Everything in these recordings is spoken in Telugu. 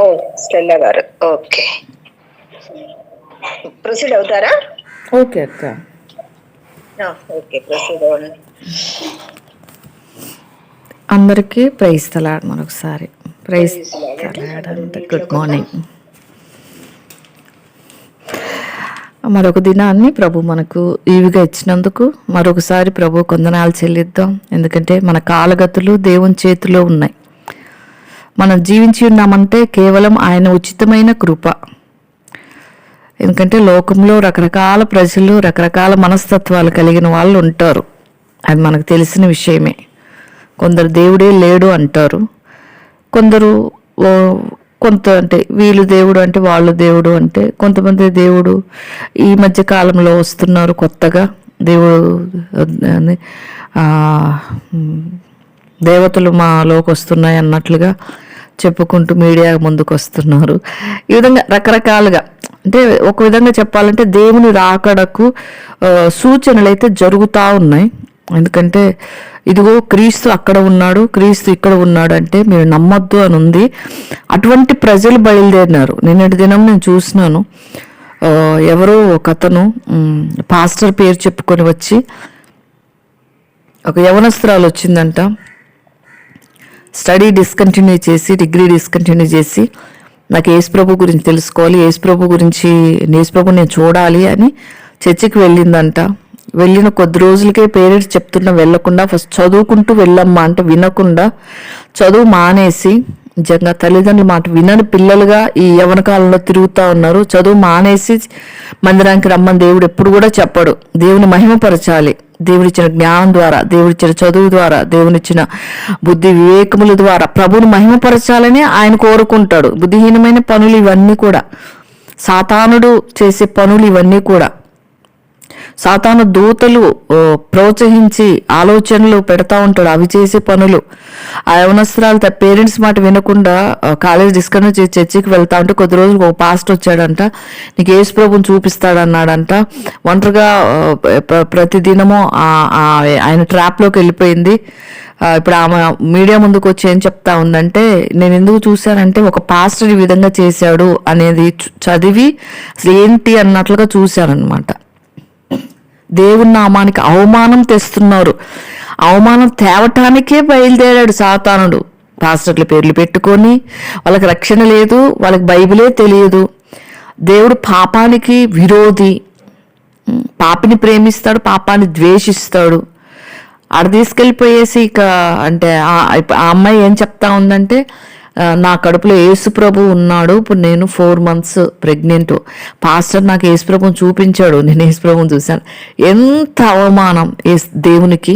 ఓ స్టెల్లా గారు, ఓకే, ప్రొసీడ్ అవుతారా? ఓకే అక్క. ఓకే, ప్రొసీడ్ అవ్వండి. అందరికీ ప్రైజ్ తలాడ్. మరొకసారి praise the lord and good morning. మరొక దినాన్ని ప్రభు మనకు ఈవిగా ఇచ్చినందుకు మరొకసారి ప్రభు కొందనాలు చెల్లిద్దాం. ఎందుకంటే మన కాలగతులు దేవుని చేతిలో ఉన్నాయి. మనం జీవించి ఉన్నామంటే కేవలం ఆయన ఉచితమైన కృప. ఎందుకంటే లోకంలో రకరకాల ప్రజలు, రకరకాల మనస్తత్వాలు కలిగిన వాళ్ళు ఉంటారు. అది మనకు తెలిసిన విషయమే. కొందరు దేవుడే లేడు అంటారు, కొందరు కొంత అంటే వీళ్ళు దేవుడు అంటే వాళ్ళు దేవుడు అంటే, కొంతమంది దేవుడు ఈ మధ్య కాలంలో వస్తున్నారు కొత్తగా, దేవుడు దేవతలు మాలోకి వస్తున్నాయి అన్నట్లుగా చెప్పుకుంటూ మీడియా ముందుకు వస్తున్నారు. ఈ విధంగా రకరకాలుగా, అంటే ఒక విధంగా చెప్పాలంటే దేవుని రాకడకు సూచనలు అయితే జరుగుతూ ఉన్నాయి. ఎందుకంటే ఇదిగో క్రీస్తు అక్కడ ఉన్నాడు, క్రీస్తు ఇక్కడ ఉన్నాడు అంటే మీరు నమ్మొద్దు అని ఉంది. అటువంటి ప్రజలు బయలుదేరినారు. నిన్నటి దినం నేను చూసినాను, ఎవరో ఒక అతను పాస్టర్ పేరు చెప్పుకొని వచ్చి, ఒక యవనస్తురాలు వచ్చిందంట, స్టడీ డిస్కంటిన్యూ చేసి, డిగ్రీ డిస్కంటిన్యూ చేసి, నాకు యేసుప్రభు గురించి తెలుసుకోవాలి, యేసుప్రభు గురించి, యేసుప్రభు నేను చూడాలి అని చర్చికి వెళ్ళిందంట. వెళ్ళిన కొద్ది రోజులకే పేరెంట్స్ చెప్తున్నా వెళ్ళకుండా, ఫస్ట్ చదువుకుంటూ వెళ్ళమ్మా అంటే వినకుండా చదువు మానేసి, నిజంగా తల్లిదండ్రుల మాట వినని పిల్లలుగా ఈ యవ్వన కాలంలో తిరుగుతూ ఉన్నారు. చదువు మానేసి మందిరానికి రమ్మని దేవుడు ఎప్పుడు కూడా చెప్పడు. దేవుని మహిమపరచాలి, దేవుడిచ్చిన జ్ఞానం ద్వారా, దేవుడిచ్చిన చదువు ద్వారా, దేవునిచ్చిన బుద్ధి వివేకముల ద్వారా ప్రభువుని మహిమపరచాలని ఆయన కోరుకుంటాడు. బుద్ధిహీనమైన పనులు ఇవన్నీ కూడా, సాతానుడు చేసే పనులు ఇవన్నీ కూడా, సాతాను దూతలు ప్రోత్సహించి ఆలోచనలు పెడతా ఉంటాడు, అవి చేసే పనులు. ఆ యవనస్తురాలు పేరెంట్స్ మాట వినకుండా కాలేజ్ డిస్కనెక్ట్ చేసి చర్చికి వెళ్తా ఉంటే కొద్ది రోజులు ఒక పాస్టర్ వచ్చాడంట, నీకు యేసు ప్రభువుని చూపిస్తాడన్నాడంట. ఒంటరిగా ప్రతిదినము ఆయన ట్రాప్లోకి వెళ్ళిపోయింది. ఇప్పుడు ఆమె మీడియా ముందుకు వచ్చి ఏం చెప్తా ఉందంటే, నేను ఎందుకు చూశానంటే ఒక పాస్టర్ ఈ విధంగా చేశాడు అనేది చదివి అసలు ఏంటి అన్నట్లుగా చూశానన్నమాట. దేవుని నామానికి అవమానం తెస్తున్నారు. అవమానం తేవటానికే బయలుదేరాడు సాతానుడు. పాస్టర్ల పేర్లు పెట్టుకొని, వాళ్ళకి రక్షణ లేదు, వాళ్ళకి బైబిలే తెలియదు. దేవుడు పాపానికి విరోధి, పాపిని ప్రేమిస్తాడు, పాపాన్ని ద్వేషిస్తాడు. ఆడ తీసుకెళ్ళిపోయేసి ఇక అంటే ఆ అమ్మాయి ఏం చెప్తా ఉందంటే, నా కడుపులో యేసు ప్రభు ఉన్నాడు, ఇప్పుడు నేను 4 months ప్రెగ్నెంట్, పాస్టర్ నాకు యేసు ప్రభుని చూపించాడు, నేను యేసు ప్రభుని చూశాను. ఎంత అవమానం దేవునికి.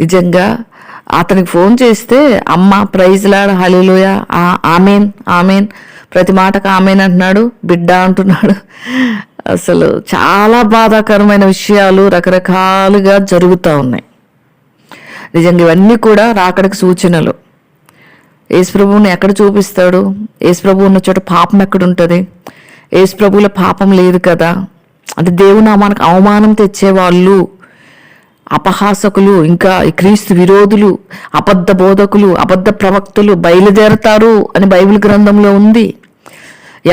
నిజంగా అతనికి ఫోన్ చేస్తే, అమ్మ ప్రైజ్ లాడ్ హల్లెలూయా, ఆమెన్ ఆమెన్, ప్రతి మాటకు ఆమెన్ అంటున్నాడు, బిడ్డ అంటున్నాడు. అసలు చాలా బాధాకరమైన విషయాలు రకరకాలుగా జరుగుతూ ఉన్నాయి. నిజంగా ఇవన్నీ కూడా రాకడికి సూచనలు. యేసుప్రభువుని ఎక్కడ చూపిస్తాడు? యేసుప్రభు ఉన్న చోట పాపం ఎక్కడుంటుంది? యేసుప్రభువులో పాపం లేదు కదా. అంటే దేవుని నామానికి అవమానం తెచ్చేవాళ్ళు, అపహాసకులు, ఇంకా క్రీస్తు విరోధులు, అబద్ధ బోధకులు, అబద్ధ ప్రవక్తలు బయలుదేరతారు అని బైబిల్ గ్రంథంలో ఉంది.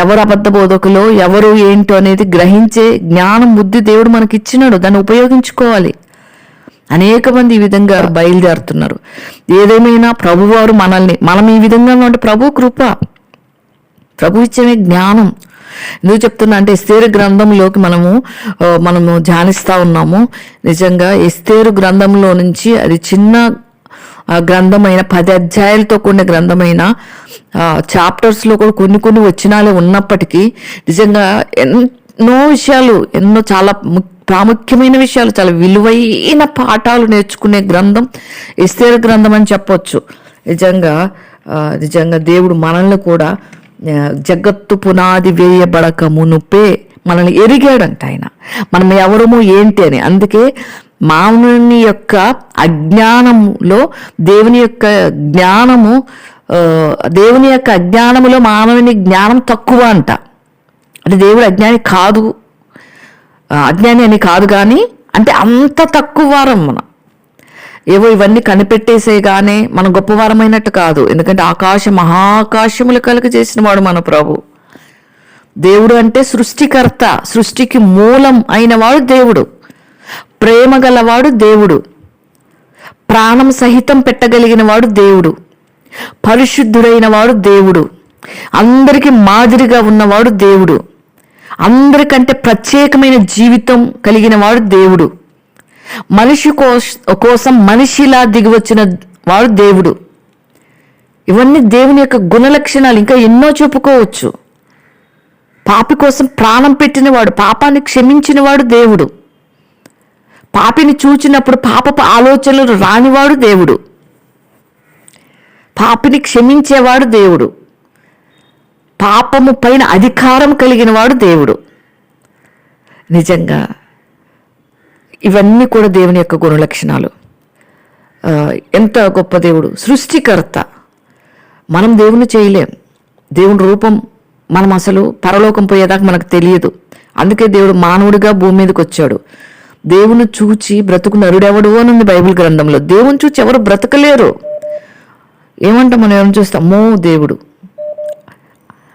ఎవరు అబద్ధ బోధకులో, ఎవరు ఏంటో అనేది గ్రహించే జ్ఞానం, బుద్ధి దేవుడు మనకి ఇచ్చినాడు, దాన్ని ఉపయోగించుకోవాలి. అనేక మంది ఈ విధంగా బయలుదేరుతున్నారు. ఏదేమైనా ప్రభువారు మనం ఈ విధంగా అంటే ప్రభు కృప, ప్రభు ఇచ్చే జ్ఞానం. ఎందుకు చెప్తున్నా అంటే, ఎస్తేరు గ్రంథంలోకి మనము ధ్యానిస్తూ ఉన్నాము. నిజంగా ఎస్తేరు గ్రంథంలో నుంచి, అది చిన్న గ్రంథమైన 10 అధ్యాయాలతో కూడిన గ్రంథమైన చాప్టర్స్లో కూడా కొన్ని వచనాలే ఉన్నప్పటికీ నిజంగా ఎన్నో విషయాలు, చాలా ప్రాముఖ్యమైన విషయాలు, చాలా విలువైన పాఠాలు నేర్చుకునే గ్రంథం ఎస్తేరు గ్రంథం అని చెప్పొచ్చు. నిజంగా దేవుడు మనల్ని కూడా జగత్తు పునాది వేయబడక మునుపే మనల్ని ఎరిగాడంట ఆయన, మనం ఎవరము ఏంటి అని. అందుకే మానవుని యొక్క అజ్ఞానంలో దేవుని యొక్క అజ్ఞానములో మానవుని జ్ఞానం తక్కువ అంట. అంటే దేవుడు అజ్ఞాని అని కాదు, కానీ అంటే అంత తక్కువ వారం మనం. ఏవో ఇవన్నీ కనిపెట్టేసేగానే మన గొప్పవారమైనట్టు కాదు. ఎందుకంటే మహాకాశములు కలుగజేసిన వాడు మన ప్రభు. దేవుడు అంటే సృష్టికర్త, సృష్టికి మూలం అయిన వాడు దేవుడు, ప్రేమ గలవాడు దేవుడు, ప్రాణం సహితం పెట్టగలిగిన వాడు దేవుడు, పరిశుద్ధుడైన వాడు దేవుడు, అందరికీ మాదిరిగా ఉన్నవాడు దేవుడు, అందరికంటే ప్రత్యేకమైన జీవితం కలిగిన వాడు దేవుడు, మనిషి కోసం మనిషిలా దిగివచ్చిన వాడు దేవుడు. ఇవన్నీ దేవుని యొక్క గుణలక్షణాలు. ఇంకా ఎన్నో చెప్పుకోవచ్చు. పాపి కోసం ప్రాణం పెట్టినవాడు, పాపాన్ని క్షమించినవాడు దేవుడు, పాపిని చూచినప్పుడు పాపపు ఆలోచనలు రానివాడు దేవుడు, పాపిని క్షమించేవాడు దేవుడు, పాపము పైన అధికారం కలిగిన వాడు దేవుడు. నిజంగా ఇవన్నీ కూడా దేవుని యొక్క గుణలక్షణాలు. ఎంత గొప్ప దేవుడు, సృష్టికర్త. మనం దేవుని చేయలేం. దేవుని రూపం మనం అసలు పరలోకం పోయేదాకా మనకు తెలియదు. అందుకే దేవుడు మానవుడిగా భూమి మీదకి వచ్చాడు. దేవుని చూచి బ్రతుకు నరుడెవడు అని ఉంది బైబిల్ గ్రంథంలో. దేవుని చూచి ఎవరు బ్రతకలేరు. ఏమంటాం మనం? ఎవరిని చూస్తే అమ్మో దేవుడు,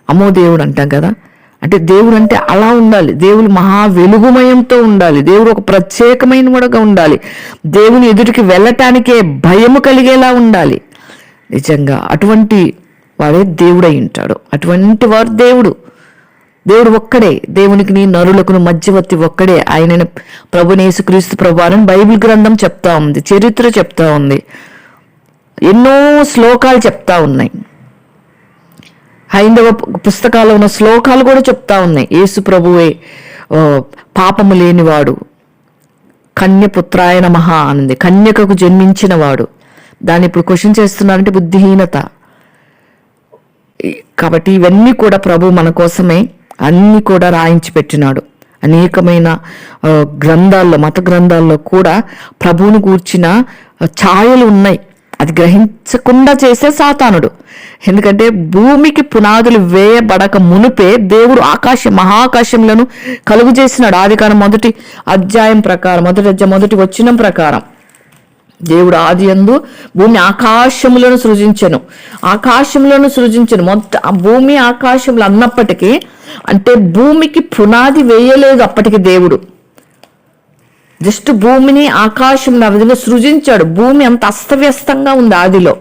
అమ్మో దేవుడు అంటాం కదా. అంటే దేవుడు అంటే అలా ఉండాలి. దేవుడు మహా వెలుగుమయంతో ఉండాలి. దేవుడు ఒక ప్రత్యేకమైన వాడుగా ఉండాలి. దేవుని ఎదుటికి వెళ్ళటానికే భయము కలిగేలా ఉండాలి. నిజంగా అటువంటి వాడే దేవుడై ఉంటాడు. అటువంటి వాడు దేవుడు. దేవుడు ఒక్కడే. దేవునికి నరులకు మధ్యవర్తి ఒక్కడే. ఆయన ప్రభుని యేసుక్రీస్తు ప్రభువారని బైబిల్ గ్రంథం చెప్తా ఉంది, చరిత్ర చెప్తా ఉంది, ఎన్నో శ్లోకాలు చెప్తా ఉన్నాయి. హైందవ పుస్తకాల్లో ఉన్న శ్లోకాలు కూడా చెప్తా ఉన్నాయి. యేసు ప్రభువే పాపము లేనివాడు, కన్యపుత్రాయ నమః అనింది, కన్యకకు జన్మించిన వాడు. దాన్ని ఇప్పుడు క్వశ్చన్ చేస్తున్నారంటే బుద్ధిహీనత. కాబట్టి ఇవన్నీ కూడా ప్రభు మన కోసమే అన్ని కూడా రాయించి పెట్టినాడు. అనేకమైన గ్రంథాల్లో, మత గ్రంథాల్లో కూడా ప్రభువుని గూర్చిన ఛాయలు ఉన్నాయి. అది గ్రహించకుండా చేసే సాతానుడు. ఎందుకంటే భూమికి పునాదులు వేయబడక మునిపే దేవుడు మహాకాశంలను కలుగు చేసినాడు. ఆదికాండం 1వ అధ్యాయం ప్రకారం, మొదటి వచనం ప్రకారం దేవుడు ఆదియందు భూమి ఆకాశములను సృజించెను. మొత్తం భూమి ఆకాశములు అన్నప్పటికీ, అంటే భూమికి పునాది వేయలేదు అప్పటికి దేవుడు. జస్ట్ భూమిని ఆకాశం విధంగా సృజించాడు. భూమి అంత అస్తవ్యస్తంగా ఉంది ఆదిలో.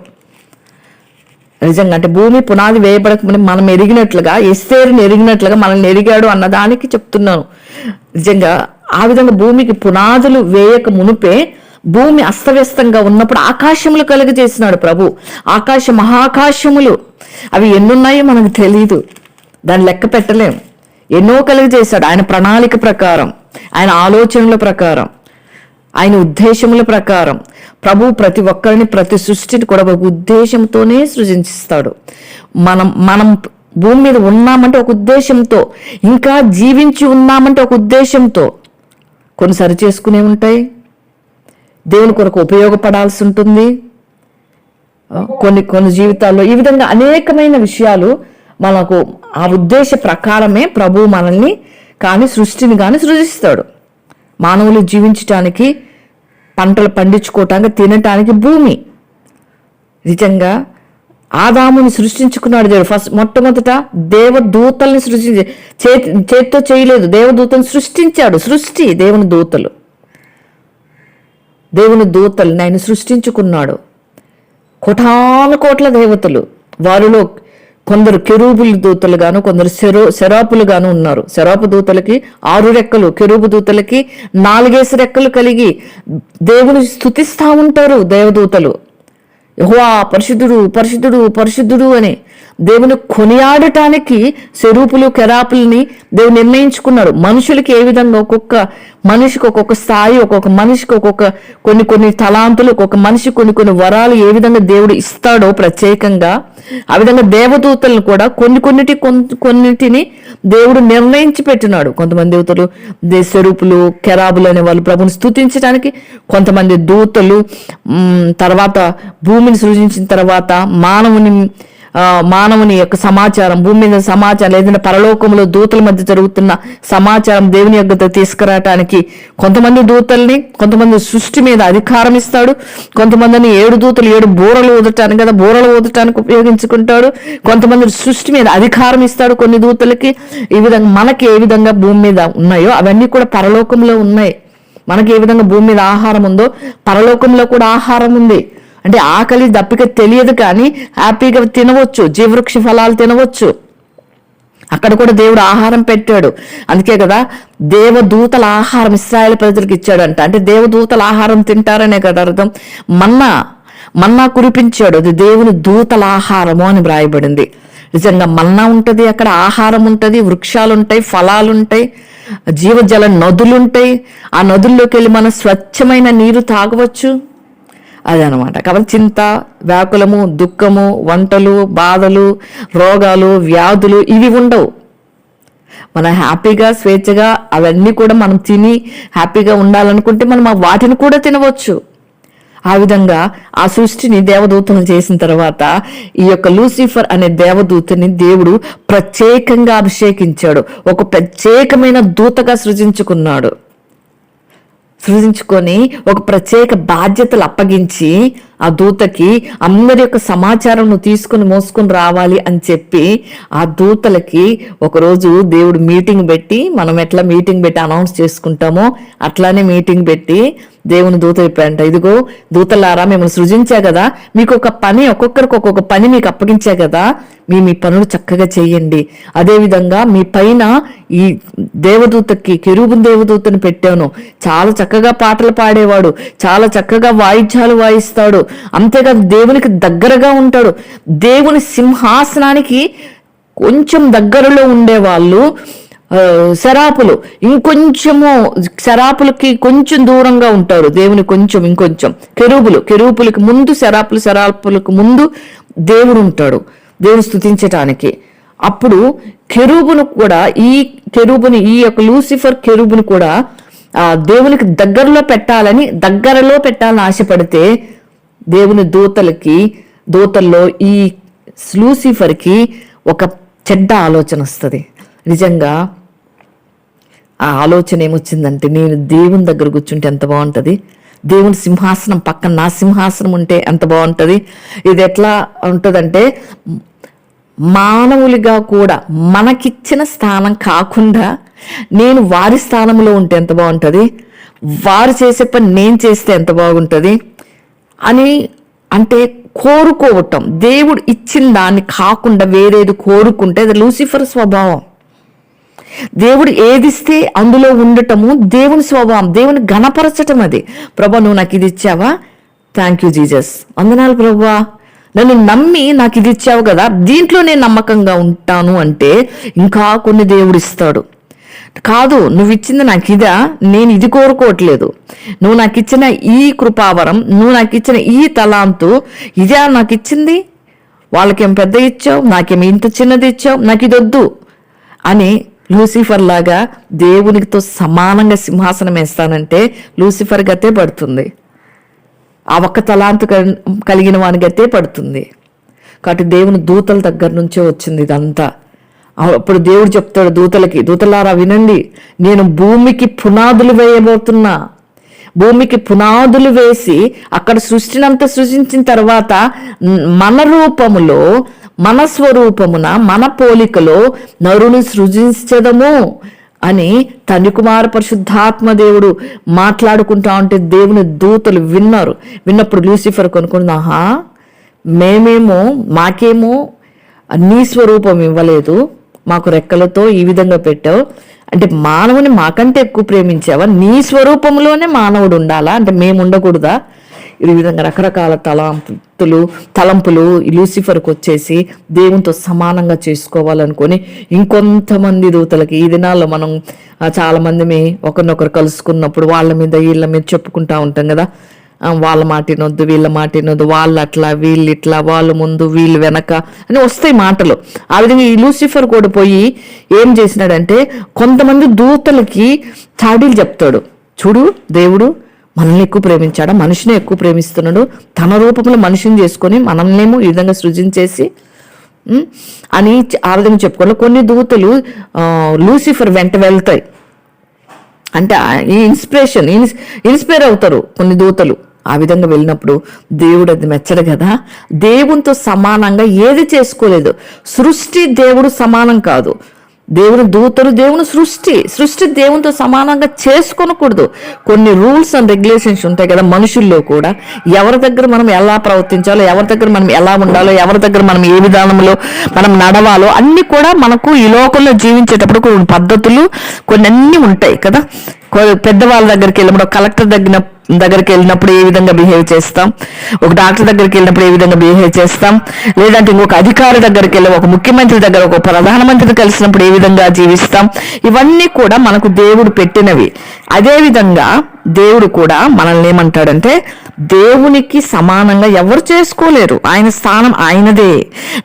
నిజంగా అంటే భూమి పునాది వేయబడక మనం ఎరిగినట్లుగా, ఎస్తేరుని ఎరిగినట్లుగా మనల్ని ఎరిగాడు అన్నదానికి చెప్తున్నాను. నిజంగా ఆ విధంగా భూమికి పునాదులు వేయక మునిపే భూమి అస్తవ్యస్తంగా ఉన్నప్పుడు ఆకాశములు కలుగజేసినాడు ప్రభు. మహాకాశములు అవి ఎన్నున్నాయో మనకు తెలియదు, దాన్ని లెక్క పెట్టలేం. ఎన్నో కలుగజేశాడు ఆయన ప్రణాళిక ప్రకారం, ఆయన ఆలోచనల ప్రకారం, ఆయన ఉద్దేశముల ప్రకారం. ప్రభు ప్రతి ఒక్కరిని, ప్రతి సృష్టిని కూడా ఒక ఉద్దేశంతోనే సృజిస్తాడు. మనం భూమి మీద ఉన్నామంటే ఒక ఉద్దేశంతో, ఇంకా జీవించి ఉన్నామంటే ఒక ఉద్దేశంతో. కొన్ని సరి చేసుకునే ఉంటాయి, దేవుని కొరకు ఉపయోగపడాల్సి ఉంటుంది. కొన్ని జీవితాల్లో ఈ విధంగా అనేకమైన విషయాలు మనకు ఆ ఉద్దేశ ప్రకారమే ప్రభు మనల్ని సృష్టిని సృజిస్తాడు. మానవులు జీవించటానికి, పంటలు పండించుకోవటానికి, తినటానికి భూమి. నిజంగా ఆదాముని సృష్టించుకున్నాడు దేవుడు. మొట్టమొదట దేవదూతల్ని చేతితో చేయలేదు, దేవదూతలను సృష్టించాడు. దేవుని దూతల్ని ఆయన సృష్టించుకున్నాడు. కోటానుకోట్ల దేవతలు. వారిలో కొందరు కెరూబుల దూతలు గాను, కొందరు శరాపులు గాను ఉన్నారు. శరాపు దూతలకి 6 రెక్కలు, కెరూబు దూతలకి 4 రెక్కలు కలిగి దేవుని స్తుతిస్తా ఉంటారు దేవదూతలు. యెహోవా పరిశుద్ధుడు, పరిశుద్ధుడు, పరిశుద్ధుడు అని దేవుని కొనియాడటానికి శరూపులు, కెరాపుల్ని దేవుడు నిర్ణయించుకున్నాడు. మనుషులకి ఏ విధంగా ఒక్కొక్క మనిషికి ఒక్కొక్క స్థాయి, ఒక్కొక్క మనిషికి ఒక్కొక్క కొన్ని తలాంతులు, ఒక్కొక్క మనిషి కొన్ని వరాలు ఏ విధంగా దేవుడు ఇస్తాడో ప్రత్యేకంగా, ఆ విధంగా దేవదూతలను కూడా కొన్నిటిని దేవుడు నిర్ణయించి పెట్టినాడు. కొంతమంది దేవతలు స్వరూపులు, కెరాబులు అనే వాళ్ళు ప్రభుని స్తుతించడానికి, కొంతమంది దూతలు తర్వాత భూమిని సృజించిన తర్వాత మానవుని మానవుని యొక్క సమాచారం, భూమి మీద సమాచారం, లేదంటే పరలోకంలో దూతల మధ్య జరుగుతున్న సమాచారం దేవుని యొక్క తీసుకురావటానికి కొంతమంది దూతల్ని, కొంతమంది సృష్టి మీద అధికారం ఇస్తాడు, కొంతమందిని 7 దూతలు 7 బూరలు ఊదటానికి కదా, బూరలు ఊదటానికి ఉపయోగించుకుంటాడు, కొంతమంది సృష్టి మీద అధికారం ఇస్తాడు కొన్ని దూతలకి. ఈ విధంగా మనకి ఏ విధంగా భూమి మీద ఉన్నాయో అవన్నీ కూడా పరలోకంలో ఉన్నాయి. మనకి ఏ విధంగా భూమి మీద ఆహారం ఉందో పరలోకంలో కూడా ఆహారం ఉంది. అంటే ఆకలి దప్పిక తెలియదు కానీ హ్యాపీగా తినవచ్చు, జీవవృక్ష ఫలాలు తినవచ్చు. అక్కడ కూడా దేవుడు ఆహారం పెట్టాడు. అందుకే కదా దేవదూతల ఆహారం ఇశ్రాయేలు ప్రజలకు ఇచ్చాడంట. అంటే దేవదూతల ఆహారం తింటారనే కదా అర్థం. మన్నా కురిపించాడు, అది దేవుని దూతల ఆహారము అని వ్రాయబడింది. నిజంగా మన్నా ఉంటుంది, అక్కడ ఆహారం ఉంటుంది, వృక్షాలు ఉంటాయి, ఫలాలు ఉంటాయి, జీవజల నదులుంటాయి. ఆ నదుల్లోకి వెళ్ళి మనం స్వచ్ఛమైన నీరు తాగవచ్చు. అదనమాట. కాబట్టి చింత, వ్యాకులము, దుఃఖము, వంటలు, బాధలు, రోగాలు, వ్యాధులు ఇవి ఉండవు. మనం హ్యాపీగా స్వేచ్ఛగా అవన్నీ కూడా మనం తిని హ్యాపీగా ఉండాలనుకుంటే మనం వాటిని కూడా తినవచ్చు. ఆ విధంగా ఆ సృష్టిని దేవదూతలు చేసిన తర్వాత ఈ యొక్క లూసిఫర్ అనే దేవదూతని దేవుడు ప్రత్యేకంగా అభిషేకించాడు. ఒక ప్రత్యేకమైన దూతగా సృజించుకొని ఒక ప్రత్యేక బాధ్యతలు అప్పగించి ఆ దూతకి అందరి యొక్క సమాచారం తీసుకుని మోసుకొని రావాలి అని చెప్పి ఆ దూతలకి ఒకరోజు దేవుడు మీటింగ్ పెట్టి, మనం ఎట్లా మీటింగ్ పెట్టి అనౌన్స్ చేసుకుంటామో అట్లానే మీటింగ్ పెట్టి దేవుని దూత చెప్పాడంట, ఇదిగో దూతలారా మిమ్మల్ని సృజించా కదా, మీకు ఒక పని, ఒక్కొక్కరికి ఒక్కొక్క పని మీకు అప్పగించా కదా, మీ పనులు చక్కగా చెయ్యండి. అదేవిధంగా మీ పైన ఈ దేవదూతకి కెరూబు దేవదూతని పెట్టాను. చాలా చక్కగా పాటలు పాడేవాడు, చాలా చక్కగా వాయిద్యాలు వాయిస్తాడు, అంతేకాదు దేవునికి దగ్గరగా ఉంటాడు. దేవుని సింహాసనానికి కొంచెం దగ్గరలో ఉండేవాళ్ళు శరాపులు, శరాపులకి కొంచెం దూరంగా ఉంటారు, దేవుని ఇంకొంచెం కెరూబులకి ముందు శరాపులకు ముందు దేవుడు ఉంటాడు, దేవుడు స్తుతించటానికి. అప్పుడు కెరూబును కూడా ఈ యొక్క లూసిఫర్ కెరూబును కూడా దేవునికి దగ్గరలో పెట్టాలని ఆశపడితే దేవుని దూతల్లో ఈ లూసిఫర్కి ఒక చెడ్డ ఆలోచన వస్తుంది. నిజంగా ఆ ఆలోచన ఏమొచ్చిందంటే, నేను దేవుని దగ్గర కూర్చుంటే ఎంత బాగుంటుంది, దేవుని సింహాసనం పక్కన నా సింహాసనం ఉంటే ఎంత బాగుంటుంది. ఇది ఎట్లా ఉంటుందంటే, మానవులుగా కూడా మనకిచ్చిన స్థానం కాకుండా నేను వారి స్థానంలో ఉంటే ఎంత బాగుంటుంది, వారు చేసే పని నేను చేస్తే ఎంత బాగుంటుంది అని అంటే కోరుకోవటం. దేవుడు ఇచ్చిన దాన్ని కాకుండా వేరేది కోరుకుంటే అది లూసిఫర్ స్వభావం. దేవుడు ఏదిస్తే అందులో ఉండటము దేవుని స్వభావం, దేవుని ఘనపరచటం. అది ప్రభా నువ్వు నాకు ఇది ఇచ్చావా, థ్యాంక్ యూ జీసస్, వందనాలు ప్రభువా, నన్ను నమ్మి నాకు ఇది ఇచ్చావు కదా, దీంట్లో నేను నమ్మకంగా ఉంటాను అంటే ఇంకా కొన్ని దేవుడు ఇస్తాడు. కాదు నువ్వు ఇచ్చింది నాకు ఇదా, నేను ఇది కోరుకోవట్లేదు, నువ్వు నాకు ఇచ్చిన ఈ కృపావరం, నువ్వు నాకు ఇచ్చిన ఈ తలాంతు ఇదే నాకు ఇచ్చింది, వాళ్ళకేం పెద్ద ఇచ్చావు, నాకేం ఇంత చిన్నది ఇచ్చావు, నాకు ఇది వద్దు అని లూసిఫర్ లాగా దేవునితో సమానంగా సింహాసనం వేస్తానంటే లూసిఫర్ గతే పడుతుంది, ఆ ఒక్క తలాంతు కలిగిన వాని గతే పడుతుంది. కాబట్టి దేవుని దూతల దగ్గర నుంచే వచ్చింది ఇదంతా. అప్పుడు దేవుడు చెప్తాడు దూతలకి, దూతలారా వినండి, నేను భూమికి పునాదులు వేయబోతున్నా, భూమికి పునాదులు వేసి అక్కడ సృష్టినంతా సృష్టించిన తర్వాత మన రూపములో, మన స్వరూపమున, మన పోలికలో నరుని సృజించదము అని తండ్రి కుమార పరిశుద్ధాత్మ దేవుడు మాట్లాడుకుంటా ఉంటే దేవుని దూతలు విన్నప్పుడు లూసిఫర్ కొనుక్కుంది, ఆహా మాకేమో నీ స్వరూపం ఇవ్వలేదు, మాకు రెక్కలతో ఈ విధంగా పెట్టావు అంటే మానవుని మాకంటే ఎక్కువ ప్రేమించావా, నీ స్వరూపంలోనే మానవుడు ఉండాలా అంటే మేము ఉండకూడదా. ఈ విధంగా రకరకాల తలంపులు లూసిఫర్కి వచ్చేసి దేవునితో సమానంగా చేసుకోవాలనుకొని ఇంకొంతమంది దూతలకి, ఈ దినాల్లో మనం చాలా మంది ఒకరినొకరు కలుసుకున్నప్పుడు వాళ్ళ మీద వీళ్ళ మీద చెప్పుకుంటా ఉంటాం కదా, వాళ్ళ మాట వినొద్దు, వీళ్ళ మాట వినొద్దు, వాళ్ళు అట్లా వీళ్ళు ఇట్లా, వాళ్ళు ముందు వీళ్ళు వెనక అని వస్తాయి మాటలు. ఆ విధంగా ఈ లూసిఫర్ కూడా పోయి ఏం చేసినాడంటే కొంతమంది దూతలకి చాడీలు చెప్తాడు. చూడు దేవుడు మనల్ని ఎక్కువ ప్రేమించాడా, మనిషిని ఎక్కువ ప్రేమిస్తున్నాడు, తన రూపంలో మనిషిని చేసుకొని మనల్నేమో ఈ విధంగా సృజించేసి అని ఆ విధంగా చెప్పుకోవాలి. కొన్ని దూతలు లూసిఫర్ వెంట వెళ్తాయి, అంటే ఈ ఇన్స్పైర్ అవుతారు కొన్ని దూతలు. ఆ విధంగా వెళ్ళినప్పుడు దేవుడు అది మెచ్చడు కదా. దేవునితో సమానంగా ఏది చేసుకోలేదు. సృష్టి దేవుడు సమానం కాదు. దేవుని దూతలు దేవుని సృష్టి దేవునితో సమానంగా చేసుకోనకూడదు. కొన్ని రూల్స్ అండ్ రెగ్యులేషన్స్ ఉంటాయి కదా మనుషుల్లో కూడా. ఎవరి దగ్గర మనం ఎలా ప్రవర్తించాలో, ఎవరి దగ్గర మనం ఎలా ఉండాలో, ఎవరి దగ్గర మనం ఏ విధానంలో మనం నడవాలో అన్నీ కూడా మనకు ఈ లోకంలో జీవించేటప్పుడు కొన్ని పద్ధతులు కొన్ని అన్నీ ఉంటాయి కదా. పెద్దవాళ్ళ దగ్గరికి వెళ్ళినప్పుడు, కలెక్టర్ దగ్గరికి వెళ్ళినప్పుడు ఏ విధంగా బిహేవ్ చేస్తాం, ఒక డాక్టర్ దగ్గరికి వెళ్ళినప్పుడు ఏ విధంగా బిహేవ్ చేస్తాం, లేదంటే ఇంకొక అధికారి దగ్గరికి వెళ్ళి, ఒక ముఖ్యమంత్రి దగ్గర ఒక ప్రధానమంత్రిని కలిసినప్పుడు ఏ విధంగా జీవిస్తాం, ఇవన్నీ కూడా మనకు దేవుడు పెట్టినవి. అదేవిధంగా దేవుడు కూడా మనల్ని ఏమంటాడంటే, దేవునికి సమానంగా ఎవరు చేసుకోలేరు, ఆయన స్థానం ఆయనదే,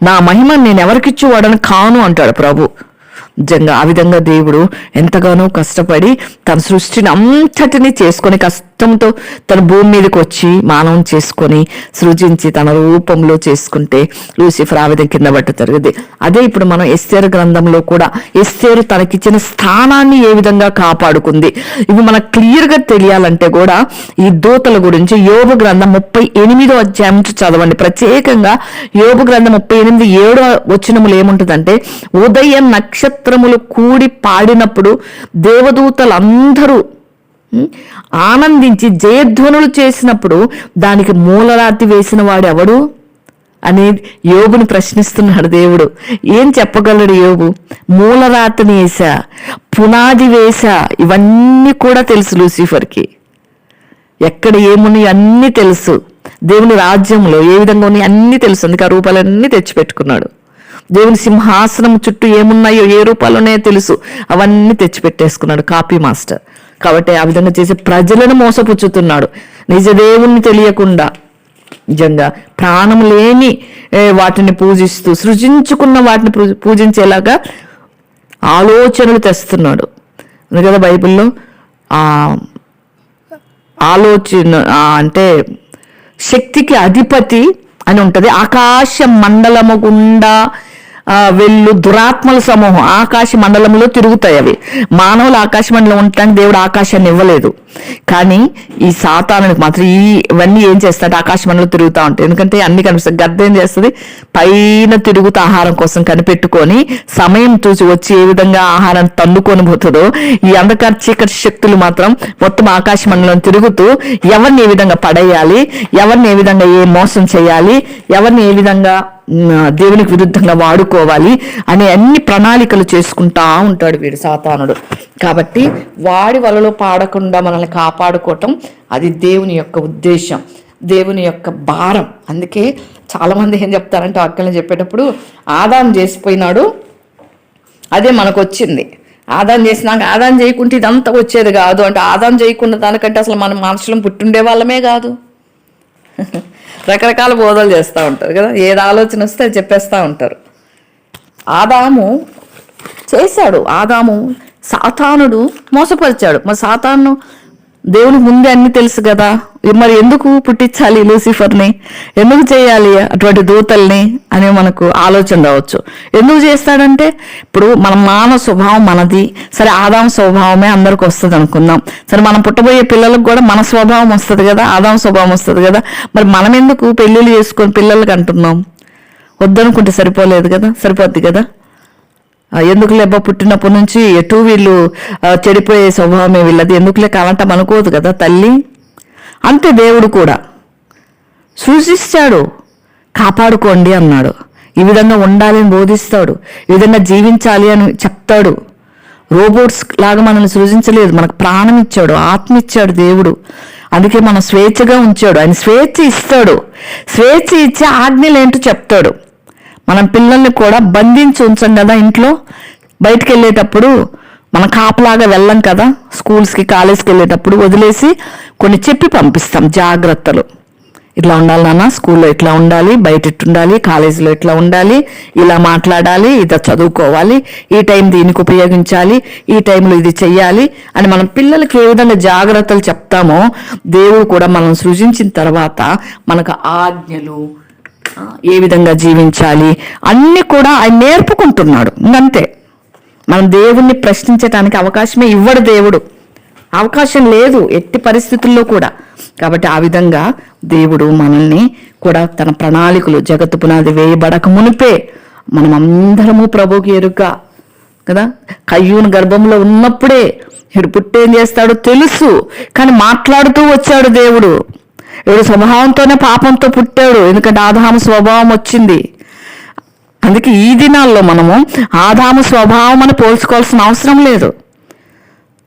నా మహిమ నేను ఎవరికిచ్చేవాడని కాను అంటాడు ప్రభు. నిజంగా ఆ విధంగా దేవుడు ఎంతగానో కష్టపడి తన సృష్టిని అంతటినీ చేసుకొని, కష్టంతో తన భూమి మీదకి వచ్చి మానవం చేసుకొని సృజించి తన రూపంలో చేసుకుంటే లూసిఫర్ ఆ విధంగా కింద పట్టు జరిగింది. అదే ఇప్పుడు మనం ఎస్తేరు గ్రంథంలో కూడా ఎస్తేరు తనకిచ్చిన స్థానాన్ని ఏ విధంగా కాపాడుకుంది, ఇవి మనకు క్లియర్గా తెలియాలంటే కూడా ఈ దూతల గురించి యోబు గ్రంథం 38వ అధ్యాయం చదవండి. ప్రత్యేకంగా యోబు గ్రంథం 38:7 వచనములు ఏముంటుందంటే, ఉదయం నక్షత్రములు కూడి పాడినప్పుడు దేవదూతలందరూ ఆనందించి జయధ్వనులు చేసినప్పుడు దానికి మూలరాతి వేసిన వాడు ఎవడు అని యోబుని ప్రశ్నిస్తున్నాడు దేవుడు. ఏం చెప్పగలడు యోబు? మూలరాతిని వేసా, పునాది వేసా, ఇవన్నీ కూడా తెలుసు లూసిఫర్కి. ఎక్కడ ఏమున్నాయి అన్నీ తెలుసు. దేవుని రాజ్యంలో ఏ విధంగా ఉన్నాయి అన్నీ తెలుసు. అందుకే ఆ రూపాలన్నీ తెచ్చిపెట్టుకున్నాడు. దేవుని సింహాసనం చుట్టూ ఏమున్నాయో ఏ రూపాలున్నాయో తెలుసు. అవన్నీ తెచ్చిపెట్టేసుకున్నాడు కాపీ మాస్టర్. కాబట్టి ఆ విధంగా చేసి ప్రజలను మోసపుచ్చుతున్నాడు నిజ దేవుణ్ణి తెలియకుండా. నిజంగా ప్రాణం లేని వాటిని పూజిస్తూ సృజించుకున్న వాటిని పూజించేలాగా ఆలోచనలు తెస్తున్నాడు. కదా బైబిల్లో ఆలోచన అంటే శక్తికి అధిపతి అని ఉంటది. ఆకాశ మండలము గుండా వెళ్ళు దురాత్మల సమూహం ఆకాశ మండలంలో తిరుగుతాయి. అవి మానవులు ఆకాశ మండలం ఉండటానికి దేవుడు ఆకాశాన్ని ఇవ్వలేదు. కానీ ఈ సాతానునికి మాత్రం ఇవన్నీ ఏం చేస్తాడు, ఆకాశ మండలం తిరుగుతూ ఉంటాయి. ఎందుకంటే అన్ని కనిపిస్తాయి. గద్ద ఏం చేస్తుంది, పైన తిరుగుతూ ఆహారం కోసం కనిపెట్టుకొని సమయం చూసి వచ్చి ఏ విధంగా ఆహారాన్ని తన్నుకొని పోతుందో, ఈ అంధకార చీకటి శక్తులు మాత్రం మొత్తం ఆకాశ మండలం తిరుగుతూ ఎవరిని ఏ విధంగా పడేయాలి, ఎవరిని ఏ విధంగా ఏ మోసం చేయాలి, ఎవరిని ఏ విధంగా దేవునికి విరుద్ధంగా వాడుకోవాలి అనే అన్ని ప్రణాళికలు చేసుకుంటా ఉంటాడు వీడు సాతానుడు. కాబట్టి వాడి వలలో పాడకుండా మనల్ని కాపాడుకోవటం అది దేవుని యొక్క ఉద్దేశం, దేవుని యొక్క భారం. అందుకే చాలా మంది ఏం చెప్తారంటే వాక్యాలను చెప్పేటప్పుడు ఆదాం చేసిపోయినాడు, అదే మనకు వచ్చింది. ఆదాం చేసినాక ఆదాం చేయకుంటే ఇదంతా వచ్చేది కాదు అంటే, ఆదాం చేయకుండా దానికంటే అసలు మనం మనుషులను పుట్టుండే వాళ్ళమే కాదు. రకరకాల బోధలు చేస్తూ ఉంటారు కదా, ఏది ఆలోచన వస్తే అది చెప్పేస్తూ ఉంటారు. ఆదాము చేశాడు, ఆదాము సాతానుడు మోసపరిచాడు. మరి సాతాను దేవునికి ముందే అన్ని తెలుసు కదా, మరి ఎందుకు పుట్టించాలి లూసిఫర్ని, ఎందుకు చేయాలి అటువంటి దూతల్ని అని మనకు ఆలోచన రావచ్చు. ఎందుకు చేస్తాడంటే, ఇప్పుడు మన మానవ స్వభావం మనది, సరే ఆదాం స్వభావమే అందరికి వస్తుంది అనుకుందాం. సరే మనం పుట్టబోయే పిల్లలకు కూడా మన స్వభావం వస్తుంది కదా, ఆదాం స్వభావం వస్తుంది కదా. మరి మనం ఎందుకు పెళ్ళిళ్ళు చేసుకొని పిల్లలకి అంటున్నాం? వద్దనుకుంటే సరిపోలేదు కదా, సరిపోద్ది కదా. ఎందుకు లేబ్బ పుట్టినప్పటి నుంచి ఎటు వీళ్ళు చెడిపోయే స్వభావమే వీళ్ళది, ఎందుకులే కాలంటాం అనుకోదు కదా తల్లి. అంతే దేవుడు కూడా సూచిస్తాడు, కాపాడుకోండి అన్నాడు. ఈ విధంగా ఉండాలి అని బోధిస్తాడు, ఈ విధంగా జీవించాలి అని చెప్తాడు. రోబోట్స్ లాగా మనల్ని సృజించలేదు, మనకు ప్రాణం ఇచ్చాడు, ఆత్మ ఇచ్చాడు దేవుడు. అందుకే మనం స్వేచ్ఛగా ఉంచాడు. ఆయన స్వేచ్ఛ ఇస్తాడు, స్వేచ్ఛ ఇచ్చే ఆజ్ఞలు ఏంటో చెప్తాడు. మనం పిల్లల్ని కూడా బంధించి ఉంచాం కదా ఇంట్లో. బయటకు వెళ్ళేటప్పుడు మనం కాపలాగా వెళ్ళం కదా, స్కూల్స్కి కాలేజ్కి వెళ్ళేటప్పుడు వదిలేసి కొన్ని చెప్పి పంపిస్తాం జాగ్రత్తలు. ఇట్లా ఉండాలి నాన్న, స్కూల్లో ఇట్లా ఉండాలి, బయట ఇట్టుండాలి, కాలేజీలో ఇట్లా ఉండాలి, ఇలా మాట్లాడాలి, ఇది చదువుకోవాలి, ఈ టైం దీనికి ఉపయోగించాలి, ఈ టైంలో ఇది చెయ్యాలి అని మనం పిల్లలకి ఏ విధంగా జాగ్రత్తలు చెప్తామో, దేవుడు కూడా మనం సృజించిన తర్వాత మనకు ఆజ్ఞలు ఏ విధంగా జీవించాలి అన్నీ కూడా ఆయన నేర్పుకుంటున్నాడు. ఇంకంతే, మనం దేవుణ్ణి ప్రశ్నించటానికి అవకాశమే ఇవ్వడు దేవుడు, అవకాశం లేదు ఎట్టి పరిస్థితుల్లో కూడా. కాబట్టి ఆ విధంగా దేవుడు మనల్ని కూడా తన ప్రణాళికలు జగత్తు పునాది వేయబడక మునిపే మనం అందరము ప్రభువుకి ఎరుక కదా. కయ్యూను గర్భంలో ఉన్నప్పుడే వీడు పుట్టేం చేస్తాడో తెలుసు, కానీ మాట్లాడుతూ వచ్చాడు దేవుడు. వీడు స్వభావంతోనే పాపంతో పుట్టాడు, ఎందుకంటే ఆదాము స్వభావం వచ్చింది. అందుకే ఈ దినాల్లో మనము ఆదాము స్వభావం అని పోల్చుకోవాల్సిన అవసరం లేదు.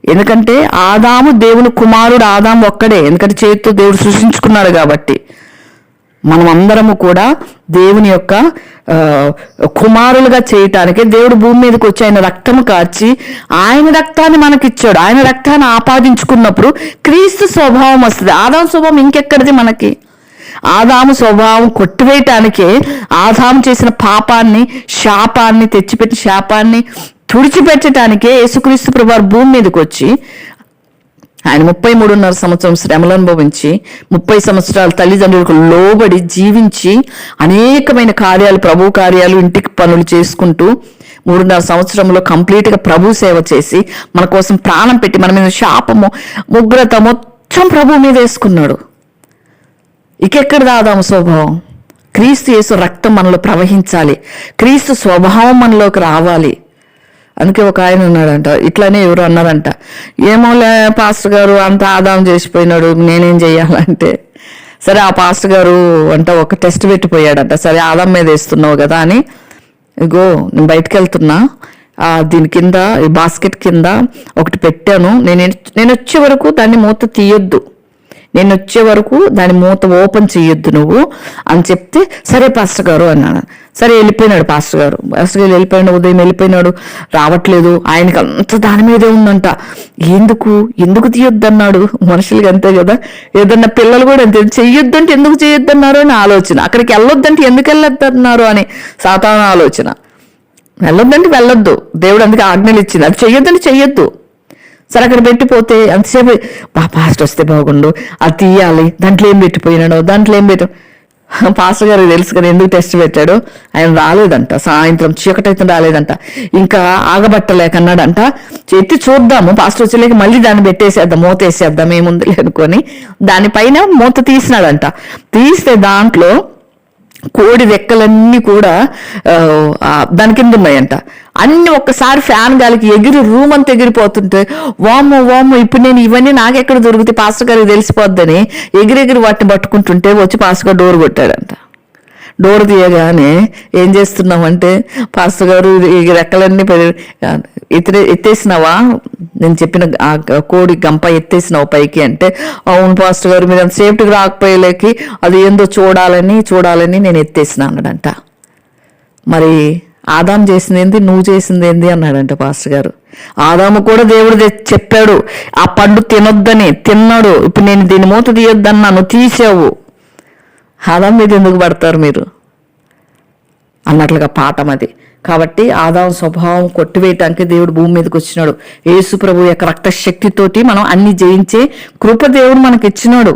ఎందుకంటే ఆదాము దేవుని కుమారుడు, ఆదాము ఒక్కడే, ఎందుకంటే చేతితో దేవుడు సృష్టించుకున్నాడు. కాబట్టి మనం అందరము కూడా దేవుని యొక్క కుమారులుగా చేయటానికి దేవుడు భూమి మీదకి వచ్చి ఆయన రక్తము కార్చి ఆయన రక్తాన్ని మనకిచ్చాడు. ఆయన రక్తాన్ని ఆపాదించుకున్నప్పుడు క్రీస్తు స్వభావం వస్తుంది. ఆదాము స్వభావం ఇంకెక్కడిది మనకి? ఆదాము స్వభావం కొట్టివేయటానికే, ఆదాము చేసిన పాపాన్ని, శాపాన్ని, తెచ్చిపెట్టిన శాపాన్ని తుడిచిపెట్టడానికే యేసుక్రీస్తు ప్రభువారు భూమి మీదకి వచ్చి ఆయన 33.5 సంవత్సరం శ్రమలు అనుభవించి 30 సంవత్సరాలు తల్లిదండ్రులకు లోబడి జీవించి అనేకమైన కార్యాలు, ప్రభు కార్యాలు, ఇంటికి పనులు చేసుకుంటూ 3.5 సంవత్సరంలో కంప్లీట్గా ప్రభు సేవ చేసి మన కోసం ప్రాణం పెట్టి మన మీద శాపము, ఉగ్రత మొత్తం ప్రభు మీద వేసుకున్నాడు. ఇకెక్కడ ఆదాము స్వభావం? క్రీస్తు యేసు రక్తం మనలో ప్రవహించాలి, క్రీస్తు స్వభావం మనలోకి రావాలి. అందుకే ఒక ఆయన ఉన్నాడంట, ఇట్లానే ఎవరు అన్నారంట, ఏమోలే పాస్టర్ గారు అంత ఆదాం చేసిపోయినాడు, నేనేం చెయ్యాలంటే, సరే ఆ పాస్టర్ గారు అంట ఒక టెస్ట్ పెట్టిపోయాడంట. సరే ఆదాం మీద వేస్తున్నావు కదా అని, ఇగో నేను బయటకు వెళ్తున్నా, దీని కింద ఈ బాస్కెట్ కింద ఒకటి పెట్టాను, నేను వచ్చే వరకు దాన్ని మూత తీయొద్దు, నేను వచ్చే వరకు దాని మూత ఓపెన్ చేయొద్దు నువ్వు అని చెప్తే, సరే పాస్టర్ గారు అన్నాడు. సరే వెళ్ళిపోయినాడు పాస్టర్ గారు. పాస్టర్ గారు వెళ్ళిపోయినాడు, ఉదయం వెళ్ళిపోయినాడు, రావట్లేదు. ఆయనకి అంత దాని మీదే ఉందంట. ఎందుకు తీయొద్దన్నాడు? మనుషులకి అంతే కదా, ఏదన్నా పిల్లలు కూడా అంతే, చెయ్యొద్దంటే ఎందుకు చేయొద్దన్నారు అని ఆలోచన, అక్కడికి వెళ్ళొద్దంటే ఎందుకు వెళ్ళొద్దన్నారు అని సాతాను ఆలోచన. వెళ్ళొద్దంటే వెళ్ళొద్దు, దేవుడు అందుకే ఆజ్ఞలు ఇచ్చింది. అది చెయ్యొద్దంటే చెయ్యొద్దు. సరే అక్కడ పెట్టిపోతే అంతసేపు పాస్టర్ వస్తే బాగుండు, అది తీయాలి, దాంట్లో ఏం పెట్టిపోయినాడో, దాంట్లో ఏం పెట్టాడు. పాస్టర్ గారికి తెలుసు కదా ఎందుకు టెస్ట్ పెట్టాడు. ఆయన రాలేదంట, సాయంత్రం చీకటైతే రాలేదంట. ఇంకా ఆగబట్టలేక అన్నాడంట, ఎత్తి చూద్దాము, పాస్టర్ వచ్చేలేక మళ్ళీ దాన్ని పెట్టేసేద్దాం, మూత వేసేద్దాం, ఏముంది అనుకొని దానిపైన మూత తీసినాడంట. తీస్తే దాంట్లో కోడి రెక్కలన్నీ కూడా దాని కింద ఉన్నాయంట. అన్ని ఒక్కసారి ఫ్యాన్ గాలికి ఎగిరి రూమ్ అంతా ఎగిరిపోతుంటే, వామ్మో ఇప్పుడు నేను ఇవన్నీ నాకెక్కడ దొరికితే పాస్టర్ గారికి తెలిసిపోద్దని ఎగిరెగిరి వాటిని పట్టుకుంటుంటే వచ్చి పాస్టర్ గారు డోర్ కొట్టాడంట. డోర్ తీయగానే ఏం చేస్తున్నామంటే, పాస్టర్ గారు ఈ రెక్కలన్నీ ఎత్తేసినావా, నేను చెప్పిన ఆ కోడి గంప ఎత్తేసినావు పైకి అంటే, అవును పాస్టర్ గారు మీరు అంత సేఫ్టీకి రాకపోయేలేకి అది ఏందో చూడాలని నేను ఎత్తేసిన అన్నాడంట. మరి ఆదాము చేసింది ఏంది, నువ్వు చేసింది ఏంది అన్నాడంట పాస్టర్ గారు. ఆదాము కూడా దేవుడు చెప్పాడు ఆ పండు తినొద్దని, తిన్నాడు. ఇప్పుడు నేను దీని మూత తీయొద్దన్నాను, తీసావు, ఆదాము మీద ఎందుకు పడతారు మీరు అన్నట్లుగా పాఠం అది. కాబట్టి ఆదాము స్వభావం కొట్టివేయటానికి దేవుడు భూమి మీదకి వచ్చినాడు. యేసు ప్రభు యొక్క రక్త శక్తితోటి మనం అన్ని జయించే కృప దేవుడు మనకి ఇచ్చినాడు.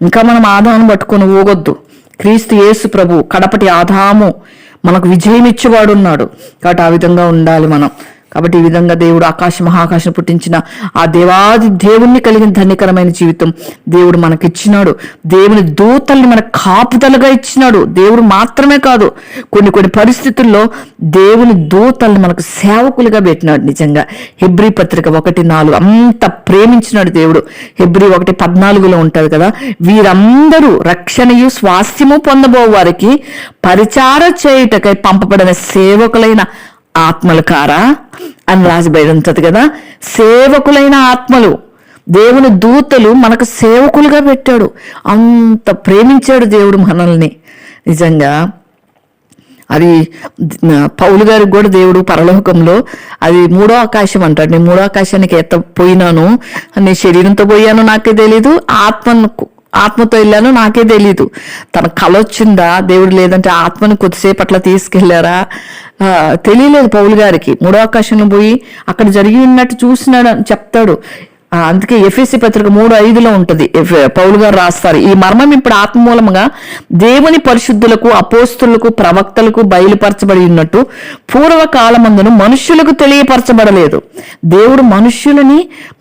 ఇంకా మనం ఆదామును పట్టుకొని ఊగొద్దు. క్రీస్తు యేసు ప్రభు కడపటి ఆదాము మనకు విజయం ఇచ్చేవాడు ఉన్నాడు. కాబట్టి ఆ విధంగా ఉండాలి మనం. కాబట్టి ఈ విధంగా దేవుడు మహాకాశం పుట్టించిన ఆ దేవాది దేవుణ్ణి కలిగిన ధన్యకరమైన జీవితం దేవుడు మనకిచ్చినాడు. దేవుని దూతల్ని మనకు కాపుదలుగా ఇచ్చినాడు. దేవుడు మాత్రమే కాదు, కొన్ని పరిస్థితుల్లో దేవుని దూతల్ని మనకు సేవకులుగా పెట్టినాడు. నిజంగా హెబ్రీ పత్రిక 1:4 అంత ప్రేమించినాడు దేవుడు. హెబ్రీ 1:14 ఉంటుంది కదా, వీరందరూ రక్షణయు స్వాస్థ్యము పొందబో వారికి పరిచార చేయుటకై పంపబడిన సేవకులైన ఆత్మలు కారా అని రాసిబడి ఉంటుంది కదా. సేవకులైన ఆత్మలు, దేవుని దూతలు మనకు సేవకులుగా పెట్టాడు. అంత ప్రేమించాడు దేవుడు మనల్ని. నిజంగా అది పౌలు గారికి కూడా దేవుడు పరలోకంలో అది 3వ ఆకాశం అంటాడు. నేను 3వ ఆకాశానికి పోయినాను, నీ శరీరంతో పోయాను నాకే తెలీదు, ఆత్మతో వెళ్ళాను నాకే తెలీదు. తన కల వచ్చిందా దేవుడు, లేదంటే ఆత్మను కొద్దిసేపు అట్లా తీసుకెళ్లారా తెలియలేదు పౌలు గారికి. 3వ ఆకాశంలో పోయి అక్కడ జరిగి ఉన్నట్టు చూసినాడు అని చెప్తాడు. అందుకే ఎఫెసీ పత్రిక 3:5 ఉంటుంది. పౌలు గారు రాస్తారు, ఈ మర్మం ఇప్పుడు ఆత్మమూలముగా దేవుని పరిశుద్ధులకు, అపోస్తులకు, ప్రవక్తలకు బయలుపరచబడి ఉన్నట్టు పూర్వకాలమందును మనుష్యులకు తెలియపరచబడలేదు. దేవుడు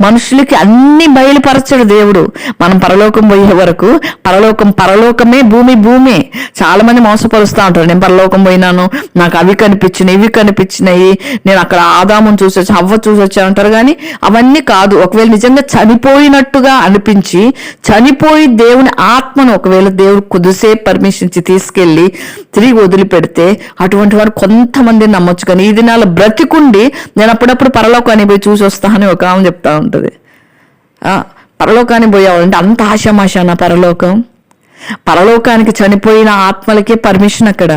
మనుషులకి అన్ని బయలుపరచడు. దేవుడు మనం పరలోకం పోయే వరకు పరలోకమే, భూమే. చాలా మంది మోసపరుస్తూ ఉంటారు. నేను పరలోకం పోయినాను, నాకు అవి కనిపించినాయి, ఇవి కనిపించినాయి, నేను అక్కడ ఆదామును చూసొచ్చి, హవ్వ చూసొచ్చా అంటారు. కానీ అవన్నీ కాదు. ఒకవేళ నిజంగా చనిపోయినట్టుగా అనిపించి, చనిపోయి దేవుని ఆత్మను ఒకవేళ దేవుడు కొద్దిసేపు పర్మిషన్ ఇచ్చి తీసుకెళ్లి తిరిగి వదిలిపెడితే అటువంటి వారు కొంతమంది నమ్మొచ్చు. కానీ ఈ దినాలు బ్రతికుండి నేను అప్పుడప్పుడు పరలోకాన్ని పోయి చూసి వస్తానని ఒక ఆమె చెప్తా ఉంటుంది. పరలోకానికి పోయావాలంటే అంత ఆశామాషానా పరలోకానికి చనిపోయిన ఆత్మలకే పర్మిషన్. అక్కడ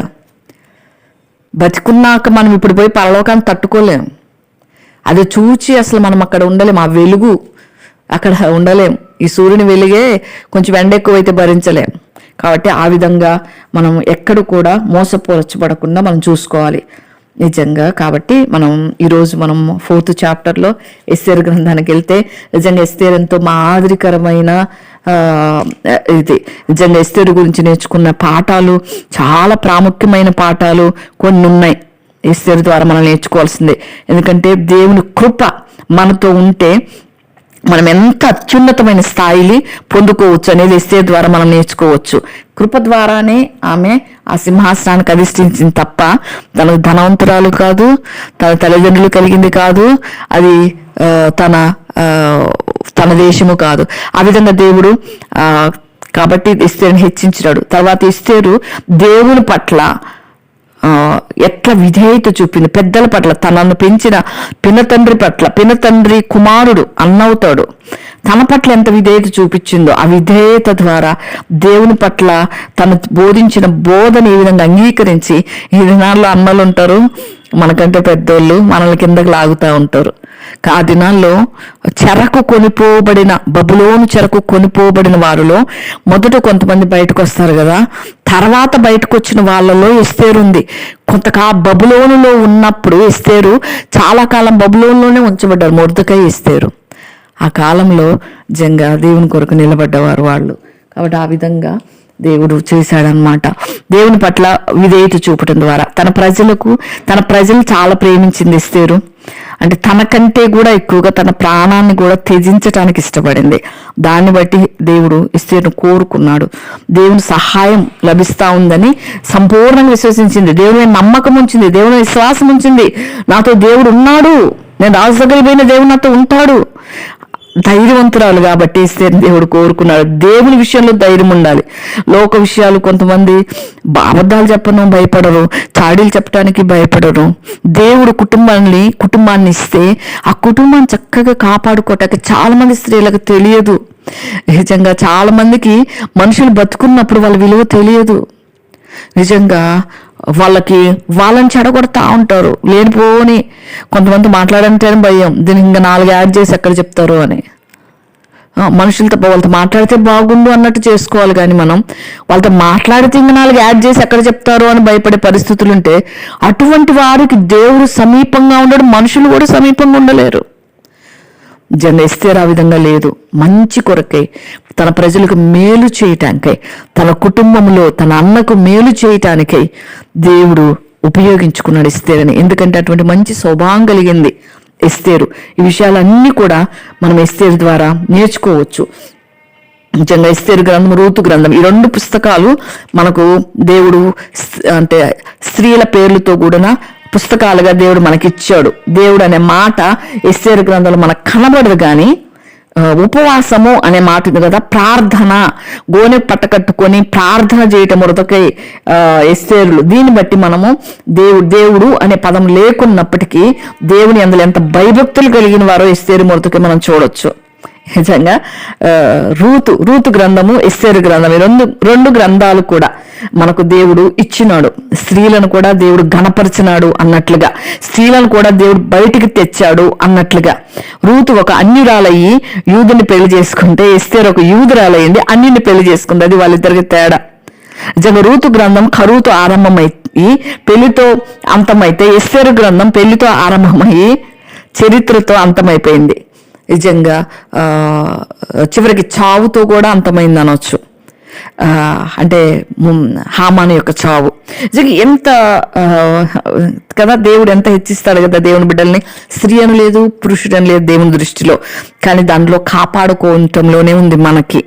బతికున్నాక మనం ఇప్పుడు పోయి పరలోకాన్ని తట్టుకోలేం. అది చూచి అసలు మనం అక్కడ ఉండలేం. ఆ వెలుగు అక్కడ ఉండలేం. ఈ సూర్యుని వెలుగే కొంచెం ఎండ ఎక్కువైతే భరించలేం. కాబట్టి ఆ విధంగా మనం ఎక్కడ కూడా మోసపోరచబడకుండా మనం చూసుకోవాలి నిజంగా. కాబట్టి ఈరోజు మనం 4th చాప్టర్లో ఎస్తేరు గ్రంథానికి వెళ్తే నిజంగా ఎస్తేరు ఎంతో మాదిరికరమైన ఇది. నిజంగా ఎస్తేరు గురించి నేర్చుకున్న పాఠాలు, చాలా ప్రాముఖ్యమైన పాఠాలు కొన్ని ఉన్నాయి ఎస్తేరు ద్వారా మనం నేర్చుకోవాల్సిందే. ఎందుకంటే దేవుని కృప మనతో ఉంటే మనం ఎంత అత్యున్నతమైన స్థాయిని పొందుకోవచ్చు అనేది ఎస్తేరు ద్వారా మనం నేర్చుకోవచ్చు. కృప ద్వారానే ఆమె ఆ సింహాసనానికి అధిష్ఠించింది తప్ప తనకు ధనవంతురాలు కాదు, తన తల్లిదండ్రులు కలిగింది కాదు, అది తన దేశము కాదు. ఆ విధంగా దేవుడు కాబట్టి ఎస్తేరుని హెచ్చించినాడు. తర్వాత ఎస్తేరు దేవుని పట్ల ఎట్లా విధేయత చూపింది, పెద్దల పట్ల, తనను పెంచిన పినతండ్రి పట్ల, పినతండ్రి కుమారుడు అన్నవుతాడు, తన పట్ల ఎంత విధేయత చూపించిందో ఆ విధేయత ద్వారా దేవుని పట్ల తను బోధించిన బోధన ఈ విధంగా అంగీకరించి, ఈ దినాల్లో అన్నలు ఉంటారు మనకంటే పెద్దోళ్ళు, మనల్ని కిందకి లాగుతూ ఉంటారు. ఆ దినాల్లో బబులోను చెరకు కొనిపోబడిన వారిలో మొదట కొంతమంది బయటకు వస్తారు కదా, తర్వాత బయటకు వచ్చిన వాళ్ళలో ఎస్తేరు ఉంది. బబులోనులో ఉన్నప్పుడు ఎస్తేరు చాలా కాలం బబులోనులోనే ఉంచబడ్డారు. మొర్దెకై ఎస్తేరు ఆ కాలంలో నిజంగా దేవుని కొరకు నిలబడ్డవారు వాళ్ళు. కాబట్టి ఆ విధంగా దేవుడు చేశాడనమాట. దేవుని పట్ల విధేయత చూపటం ద్వారా తన ప్రజలు చాలా ప్రేమించింది ఎస్తేరు. అంటే తనకంటే కూడా ఎక్కువగా తన ప్రాణాన్ని కూడా త్యజించటానికి ఇష్టపడింది. దాన్ని బట్టి దేవుడు ఎస్తేరును కోరుకున్నాడు. దేవుని సహాయం లభిస్తా ఉందని సంపూర్ణంగా విశ్వసించింది. దేవుని నమ్మకం ఉంచింది, దేవుని విశ్వాసం ఉంచింది. నాతో దేవుడు ఉన్నాడు, నేను రాజు దగ్గరికి పోయిన దేవుడు నాతో ఉంటాడు. ధైర్యవంతురాలు కాబట్టి ఎస్తేరుని దేవుడు కోరుకున్నాడు. దేవుని విషయంలో ధైర్యం ఉండాలి. లోక విషయాలు కొంతమంది అబద్ధాలు చెప్పను భయపడరు, చాడీలు చెప్పడానికి భయపడరు. దేవుడు కుటుంబాన్ని ఇస్తే ఆ కుటుంబాన్ని చక్కగా కాపాడుకోవటానికి చాలా మంది స్త్రీలకు తెలియదు. నిజంగా చాలా మందికి మనుషులు బతుకున్నప్పుడు వాళ్ళ విలువ తెలియదు. నిజంగా వాళ్ళని చెడగొడతా ఉంటారు. లేనిపోని కొంతమంది మాట్లాడంటే భయం, దీనికి ఇంకా 4 యాడ్ చేసి ఎక్కడ చెప్తారు అని. వాళ్ళతో మాట్లాడితే బాగుండు అన్నట్టు చేసుకోవాలి. కానీ మనం వాళ్ళతో మాట్లాడితే ఇంకా 4 యాడ్ చేసి ఎక్కడ చెప్తారు అని భయపడే పరిస్థితులు ఉంటే అటువంటి వారికి దేవుడు సమీపంగా ఉండడు, మనుషులు కూడా సమీపంగా ఉండలేరు. ఎస్తేరు ఆ విధంగా లేదు. మంచి కొరకై, తన ప్రజలకు మేలు చేయటానికై, తన కుటుంబంలో తన అన్నకు మేలు చేయటానికై దేవుడు ఉపయోగించుకున్నాడు ఎస్తేరుని. ఎందుకంటే అటువంటి మంచి స్వభావం కలిగింది ఎస్తేరు. ఈ విషయాలన్నీ కూడా మనం ఎస్తేరు ద్వారా నేర్చుకోవచ్చు. నిజంగా ఎస్తేరు గ్రంథం, రూతు గ్రంథం, ఈ 2 పుస్తకాలు మనకు దేవుడు అంటే స్త్రీల పేర్లతో కూడిన పుస్తకాలుగా దేవుడు మనకిచ్చాడు. దేవుడు అనే మాట ఎస్తేరు గ్రంథంలో మనకు కనబడదు. కానీ ఉపవాసము అనే మాట ఉంది కదా, ప్రార్థన, గోనె పట్టకట్టుకొని ప్రార్థన చేయటం మొదకై ఎస్తేరులు. దీన్ని బట్టి మనము దేవుడు అనే పదం లేకున్నప్పటికీ దేవుని అందులో ఎంత భయభక్తులు కలిగిన వారో ఎస్తేరు మొదకై మనం చూడొచ్చు. నిజంగా రూతు గ్రంథము, ఎస్తేరు గ్రంథం, ఈ రెండు గ్రంథాలు కూడా మనకు దేవుడు ఇచ్చినాడు. స్త్రీలను కూడా దేవుడు ఘనపరిచినాడు అన్నట్లుగా, స్త్రీలను కూడా దేవుడు బయటికి తెచ్చాడు అన్నట్లుగా. రూతు ఒక అన్యురాలయ్యి యూదుని పెళ్లి చేసుకుంటే ఎస్తేరు ఒక యూదురాలయ్యింది అన్యుని పెళ్లి చేసుకుంది. అది వాళ్ళిద్దరికి తేడా. నిజంగా రూతు గ్రంథం కరువుతో ఆరంభమయ్యి పెళ్లితో అంతమైతే ఎస్తేరు గ్రంథం పెళ్లితో ఆరంభమయ్యి చరిత్రతో అంతమైపోయింది. నిజంగా చివరికి చావుతో కూడా అంతమైంది అనొచ్చు. అంటే హామాను యొక్క చావు నిజంగా ఎంత కదా, దేవుడు ఎంత హెచ్చిస్తాడు కదా దేవుని బిడ్డల్ని. స్త్రీ అని లేదు, పురుషుడు అని లేదు దేవుని దృష్టిలో, కానీ దాంట్లో కాపాడుకోవటంలోనే ఉంది మనకి.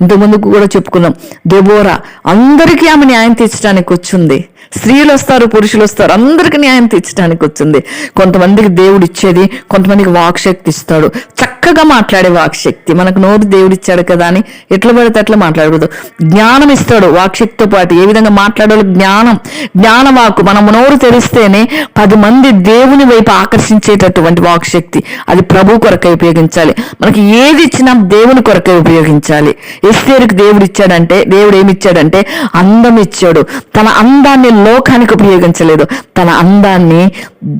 ఇంతకుముందుకు కూడా చెప్పుకున్నాం, దెబోరా అందరికీ ఆమె న్యాయం తీర్చడానికి వచ్చింది. స్త్రీలు వస్తారు, పురుషులు వస్తారు, అందరికి న్యాయం తీర్చడానికి వచ్చింది. కొంతమందికి దేవుడు ఇచ్చేది, కొంతమందికి వాక్శక్తి ఇస్తాడు, చక్కగా మాట్లాడే వాక్శక్తి. మనకు నోరు దేవుడు ఇచ్చాడు కదా అని ఎట్లా పడితే అట్లా మాట్లాడకూడదు. జ్ఞానం ఇస్తాడు వాక్శక్తితో పాటు. ఏ విధంగా మాట్లాడాలో జ్ఞానవాకు. మనం నోరు తెరిస్తేనే 10 మంది దేవుని వైపు ఆకర్షించేటటువంటి వాక్శక్తి. అది ప్రభు కొరకై ఉపయోగించాలి. మనకి ఏది ఇచ్చినా దేవుని కొరకై ఉపయోగించాలి. ఎస్తేరుకి దేవుడు ఇచ్చాడంటే, దేవుడు ఏమి ఇచ్చాడంటే అందం ఇచ్చాడు. తన అందాన్ని లోకానికి ఉపయోగించలేదు, తన అందాన్ని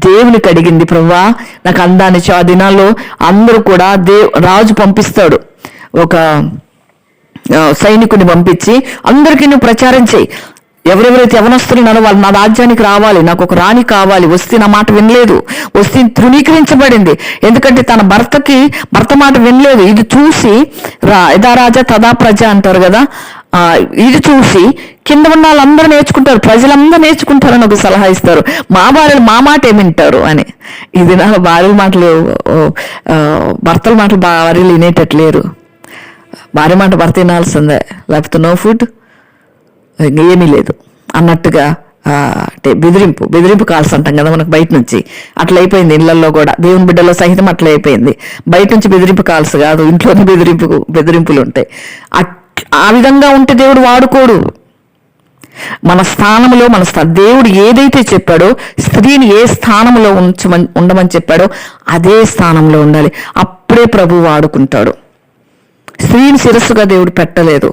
దేవునికి అడిగింది. ప్రభువా నాకు అందాన్ని ఆ దినాల్లో అందరూ కూడా రాజు పంపిస్తాడు, ఒక సైనికుని పంపించి అందరికీ నువ్వు ప్రచారం చేయి, ఎవరెవరైతే యవనస్తులున్నారో వాళ్ళు నా రాజ్యానికి రావాలి, నాకు ఒక రాణి కావాలి. వస్తే నా మాట వినలేదు, వస్తే తృణీకరించబడింది. ఎందుకంటే తన భర్త మాట వినలేదు. ఇది చూసి యథా రాజా తదా ప్రజ అంటారు కదా, ఇది చూసి కింద ఉన్న వాళ్ళందరూ నేర్చుకుంటారు, ప్రజలందరూ నేర్చుకుంటారని ఒక సలహా ఇస్తారు. మా భార్యలు మా మాట ఏమింటారు అని. ఇది నా భార్యల మాటలు, భర్తల మాటలు భార్యలు వినేటట్లేరు. భార్య మాట భర్త వినాల్సిందే, లేకపోతే నో ఫుడ్, ఏమీ లేదు అన్నట్టుగా. అంటే బెదిరింపు కాల్స్ అంటాం కదా మనకు బయట నుంచి. అట్లా అయిపోయింది ఇళ్లలో కూడా, దేవుని బిడ్డలో సహితం అట్లా అయిపోయింది. బయట నుంచి బెదిరింపు కాల్స్ కాదు, ఇంట్లోనే బెదిరింపులు ఉంటాయి. ఆ విధంగా ఉంటే దేవుడు వాడుకోడు. మన స్థానంలో దేవుడు ఏదైతే చెప్పాడో, స్త్రీని ఏ స్థానంలో ఉండమని చెప్పాడో అదే స్థానంలో ఉండాలి. అప్పుడే ప్రభు వాడుకుంటాడు. స్త్రీని శిరస్సుగా దేవుడు పెట్టలేదు.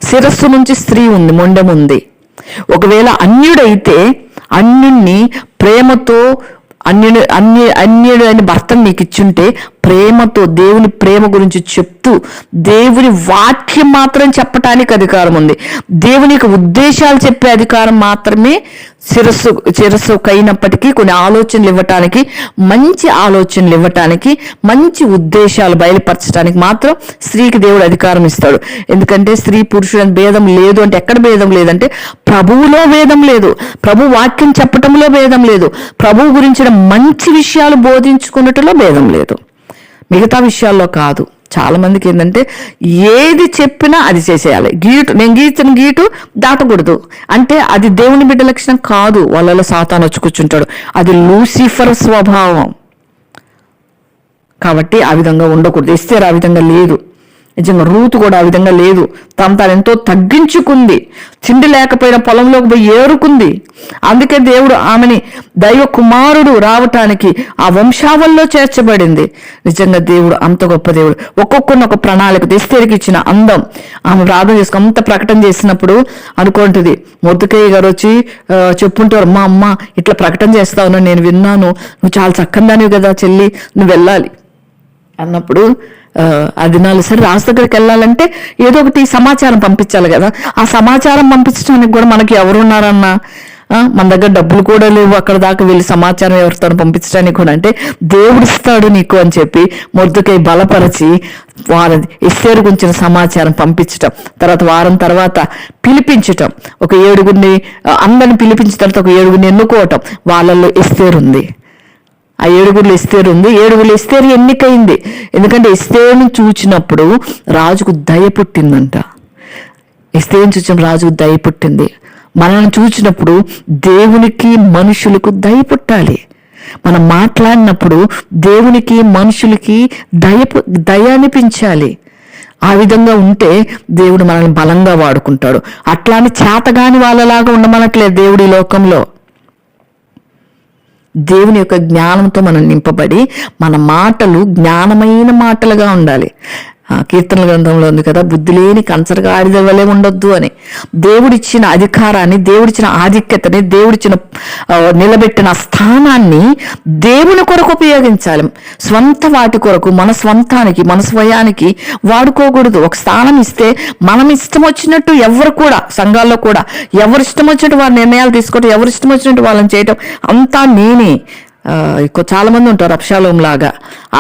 శిరస్సు నుంచి స్త్రీ ఉంది, మొండెం ఉంది. ఒకవేళ అన్యుడైతే అన్యుణ్ణి ప్రేమతో, అన్యుడు అని భర్తను నీకు ఇచ్చుంటే ప్రేమతో దేవుని ప్రేమ గురించి చెప్తూ దేవుని వాక్యం మాత్రం చెప్పటానికి అధికారం ఉంది. దేవుని యొక్క ఉద్దేశాలు చెప్పే అధికారం మాత్రమే శిరస్సుకు అయినప్పటికీ కొన్ని ఆలోచనలు ఇవ్వటానికి, మంచి ఆలోచనలు ఇవ్వటానికి, మంచి ఉద్దేశాలు బయలుపరచడానికి మాత్రం స్త్రీకి దేవుడు అధికారం ఇస్తాడు. ఎందుకంటే స్త్రీ పురుషుడు భేదం లేదు అంటే, ఎక్కడ భేదం లేదంటే ప్రభువులో భేదం లేదు, ప్రభు వాక్యం చెప్పటంలో భేదం లేదు, ప్రభువు గురించిన మంచి విషయాలు బోధించుకున్నట్టులో భేదం లేదు, మిగతా విషయాల్లో కాదు. చాలా మందికి ఏంటంటే ఏది చెప్పినా అది చేసేయాలి. నేను గీచిన గీటు దాటకూడదు అంటే అది దేవుని బిడ్డ లక్షణం కాదు. వాళ్ళలో సాతాను వచ్చి కూర్చుంటాడు, అది లూసిఫర్ స్వభావం. కాబట్టి ఆ విధంగా ఉండకూడదు. ఎస్తేరు ఆ విధంగా లేదు. నిజంగా రూతు కూడా ఆ విధంగా లేదు. తాను ఎంతో తగ్గించుకుంది, తిండి లేకపోయిన పొలంలోకి పోయి ఏరుకుంది. అందుకే దేవుడు ఆమెని దైవ కుమారుడు రావటానికి ఆ వంశావల్లో చేర్చబడింది. నిజంగా దేవుడు అంత గొప్ప దేవుడు. ఒక్కొక్కరిని ఒక ప్రణాళిక. ఎస్తేరుకి ఇచ్చిన అందం, ఆమె ప్రార్థన చేసుకుని అంత ప్రకటన చేసినప్పుడు అనుకుంటుంది, మొర్దెకై గారు వచ్చి చెప్పుంటారు, మా అమ్మ ఇట్లా ప్రకటన చేస్తావు, నేను విన్నాను, నువ్వు చాలా చక్కనిదానివి కదా చెల్లి, నువ్వు వెళ్ళాలి అన్నప్పుడు ఆ దినాలు సరే రాజు దగ్గరికి వెళ్ళాలంటే ఏదో ఒకటి సమాచారం పంపించాలి కదా. ఆ సమాచారం పంపించడానికి కూడా మనకి ఎవరున్నారన్నా, మన దగ్గర డబ్బులు కూడా లేవు అక్కడ దాకా వెళ్ళి సమాచారం ఎవరితో పంపించడానికి కూడా. అంటే దేవుడిస్తాడు నీకు అని చెప్పి మొర్దెకై బలపరిచి ఎస్తేరు గురించిన సమాచారం పంపించటం, తర్వాత వారం తర్వాత పిలిపించటం, ఒక 7గురిని అందరిని పిలిపించిన తర్వాత ఒక 7గురిని ఎన్నుకోవటం. వాళ్ళల్లో ఎస్తేరు ఉంది. ఆ 7గురిలో ఎస్తేరు ఉంది. 7గురిలో ఎస్తేరు ఎన్నికైంది. ఎందుకంటే ఎస్తేరుని చూచినప్పుడు రాజుకు దయ పుట్టిందంట. ఎస్తేరుని చూసిన రాజుకు దయ పుట్టింది. మనల్ని చూచినప్పుడు దేవునికి మనుషులకు దయ పుట్టాలి. మనం మాట్లాడినప్పుడు దేవునికి మనుషులకి దయ అనిపించాలి. ఆ విధంగా ఉంటే దేవుడు మనల్ని బలంగా వాడుకుంటాడు. అట్లాని చేతగాని వాళ్ళలాగా ఉండమనట్లేదు దేవుడి లోకంలో. దేవుని యొక్క జ్ఞానంతో మనం నింపబడి మన మాటలు జ్ఞానమైన మాటలుగా ఉండాలి. కీర్తనల గ్రంథంలో ఉంది కదా, బుద్ధి లేని కంచరగాడిద వలె ఉండొద్దు అని. దేవుడిచ్చిన అధికారాన్ని, దేవుడిచ్చిన ఆధిక్యతని, దేవుడిచ్చిన నిలబెట్టిన స్థానాన్ని దేవుని కొరకు ఉపయోగించాలి. స్వంత వాటి కొరకు, మన స్వంతానికి, మన స్వయానికి వాడుకోకూడదు. ఒక స్థానం ఇస్తే మనం ఇష్టం వచ్చినట్టు ఎవరు కూడా, సంఘాల్లో కూడా ఎవరు ఇష్టం వచ్చినట్టు వారి నిర్ణయాలు తీసుకోవటం, ఎవరు ఇష్టం వచ్చినట్టు వాళ్ళని చేయటం, అంతా నేనే, చాలా మంది ఉంటారు అబ్షాలోం లాగా,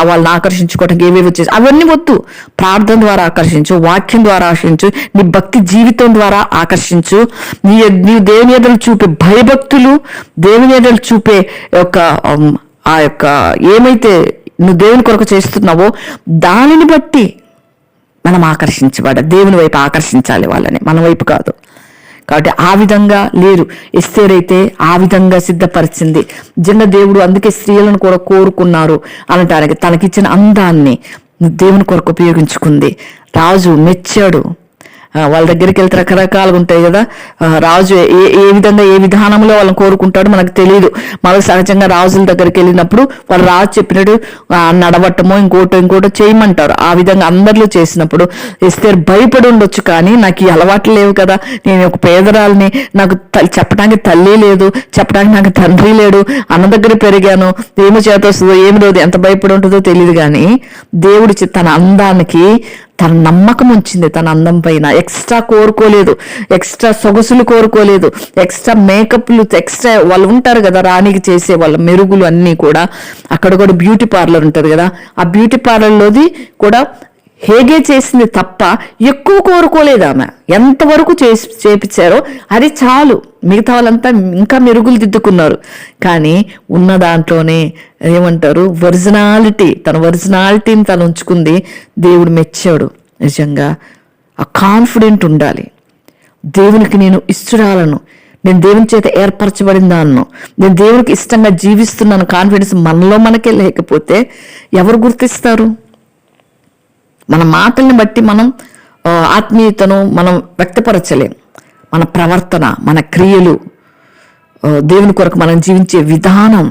వాళ్ళని ఆకర్షించుకోవడానికి ఏవేవి చేసి, అవన్నీ వద్దు. ప్రార్థన ద్వారా ఆకర్షించు, వాక్యం ద్వారా ఆకర్షించు, నీ భక్తి జీవితం ద్వారా ఆకర్షించు. నీవు దేవుని ఎదురు చూపే భయభక్తులు, దేవుని ఎదురు చూపే ఆ యొక్క ఏమైతే నువ్వు దేవుని కొరకు చేస్తున్నావో దానిని బట్టి మనం ఆకర్షించబడ, దేవుని వైపు ఆకర్షించాలి వాళ్ళని, మన వైపు కాదు. కాబట్టి ఆ విధంగా లేరు. ఎస్తేర్ అయితే ఆ విధంగా సిద్ధపరిచింది. నిజంగా దేవుడు అందుకే స్త్రీలను కూడా కోరుకున్నారు అనటానికి, తనకిచ్చిన అందాన్ని దేవుని కొరకు ఉపయోగించుకుంది. రాజు మెచ్చాడు. వాళ్ళ దగ్గరికి వెళ్తే రకరకాలుగా ఉంటాయి కదా. రాజు ఏ విధంగా ఏ విధానంలో వాళ్ళని కోరుకుంటాడో మనకు తెలియదు. మనకు సహజంగా రాజుల దగ్గరికి వెళ్ళినప్పుడు వాళ్ళు రాజు చెప్పినట్టు నడవటమో ఇంకోటో చేయమంటారు. ఆ విధంగా అందరిలో చేసినప్పుడు ఎస్తేర్ భయపడి ఉండొచ్చు, కానీ నాకు ఈ అలవాట్లు లేవు కదా, నేను ఒక పేదరాలని, నాకు చెప్పడానికి తల్లి లేదు, చెప్పడానికి నాకు తండ్రి లేడు, అన్న దగ్గర పెరిగాను, ఏమి చేత వస్తుందో ఏమి రోజు ఎంత భయపడి ఉంటుందో తెలియదు. కానీ దేవుడి తన అందానికి తన నమ్మకం ఉంచింది. తన అందం పైన ఎక్స్ట్రా కోరుకోలేదు, ఎక్స్ట్రా సొగసులు కోరుకోలేదు, ఎక్స్ట్రా మేకప్లు, ఎక్స్ట్రా వాళ్ళు ఉంటారు కదా రాణికి చేసే వాళ్ళ మెరుగులు అన్నీ కూడా. అక్కడ కూడా బ్యూటీ పార్లర్ ఉంటుంది కదా, ఆ బ్యూటీ పార్లర్లోది కూడా హేగే చేసింది తప్ప ఎక్కువ కోరుకోలేదు ఆమె. ఎంతవరకు చేపించారో అది చాలు, మిగతా వాళ్ళంతా ఇంకా మెరుగులు దిద్దుకున్నారు. కానీ ఉన్న దాంట్లోనే ఏమంటారు ఒరిజినాలిటీ, తన ఒరిజినాలిటీని తను ఉంచుకుంది. దేవుడు మెచ్చాడు. నిజంగా ఆ కాన్ఫిడెంట్ ఉండాలి. దేవునికి నేను ఇష్టరాలను, నేను దేవుని చేత ఏర్పరచబడిన దాన్ని, నేను దేవునికి ఇష్టంగా జీవిస్తున్నాను కాన్ఫిడెన్స్ మనలో మనకే లేకపోతే ఎవరు గుర్తిస్తారు? మన మాటల్ని బట్టి మనం ఆత్మీయతను మనం వ్యక్తపరచలేం. మన ప్రవర్తన, మన క్రియలు, దేవుని కొరకు మనం జీవించే విధానం.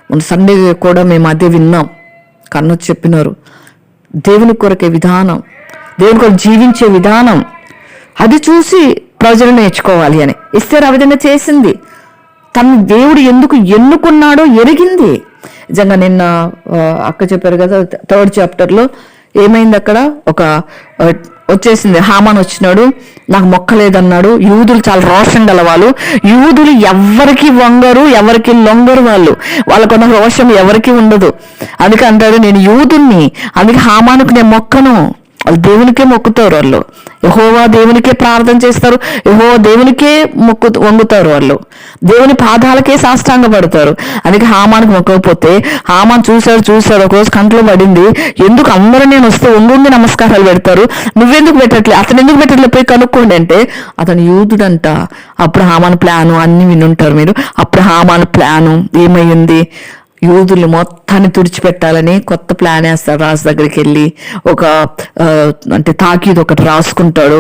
మన సండే కూడా మేము అదే విన్నాం, కన్నొచ్చి చెప్పినారు. దేవుని కొరకే విధానం, దేవుని కొరకు జీవించే విధానం, అది చూసి ప్రజలు నేర్చుకోవాలి అని. ఎస్తేర్ ఆ విధంగా చేసింది. తను దేవుడు ఎందుకు ఎన్నుకున్నాడో ఎరిగింది. నిజంగా నిన్న అక్క చెప్పారు కదా 3rd చాప్టర్లో ఏమైంది, అక్కడ ఒక వచ్చేసింది, హామాన్ వచ్చినాడు, నాకు మొక్కలేదన్నాడు. యూదులు చాలా రోషం గల వాళ్ళు. యూదులు ఎవరికి వంగరు, ఎవరికి లొంగరు. వాళ్ళకున్న రోషం ఎవరికి ఉండదు. అందుకే అంటాడు నేను యూదుని, అందుకే హామానుకు నేను మొక్కను. వాళ్ళు దేవునికే మొక్కుతారు. వాళ్ళు యెహోవా దేవునికే ప్రార్థన చేస్తారు, యెహోవా దేవునికే వంగుతారు. వాళ్ళు దేవుని పాదాలకే సాష్టాంగపడతారు. అందుకే హామానికి మొక్కకపోతే హామాన్ చూశాడు, ఒకరోజు కంట్లో పడింది. ఎందుకు అందరూ నేను వస్తే వంగి నమస్కారాలు పెడతారు, నువ్వెందుకు పెట్టట్లే, అతను ఎందుకు పెట్టట్లే, పోయి కనుక్కోండి అంటే అతను యూదుడంట. అప్పుడు హామాన్ ప్లాను అన్ని వినుంటారు మీరు. అప్పుడు హామాన్ ప్లాను ఏమైంది, యూదుల్ని మొత్తాన్ని తుడిచిపెట్టాలని కొత్త ప్లాన్ వేస్తాడు. రాజు దగ్గరికి వెళ్ళి అంటే తాకీదు ఒకటి రాసుకుంటాడు,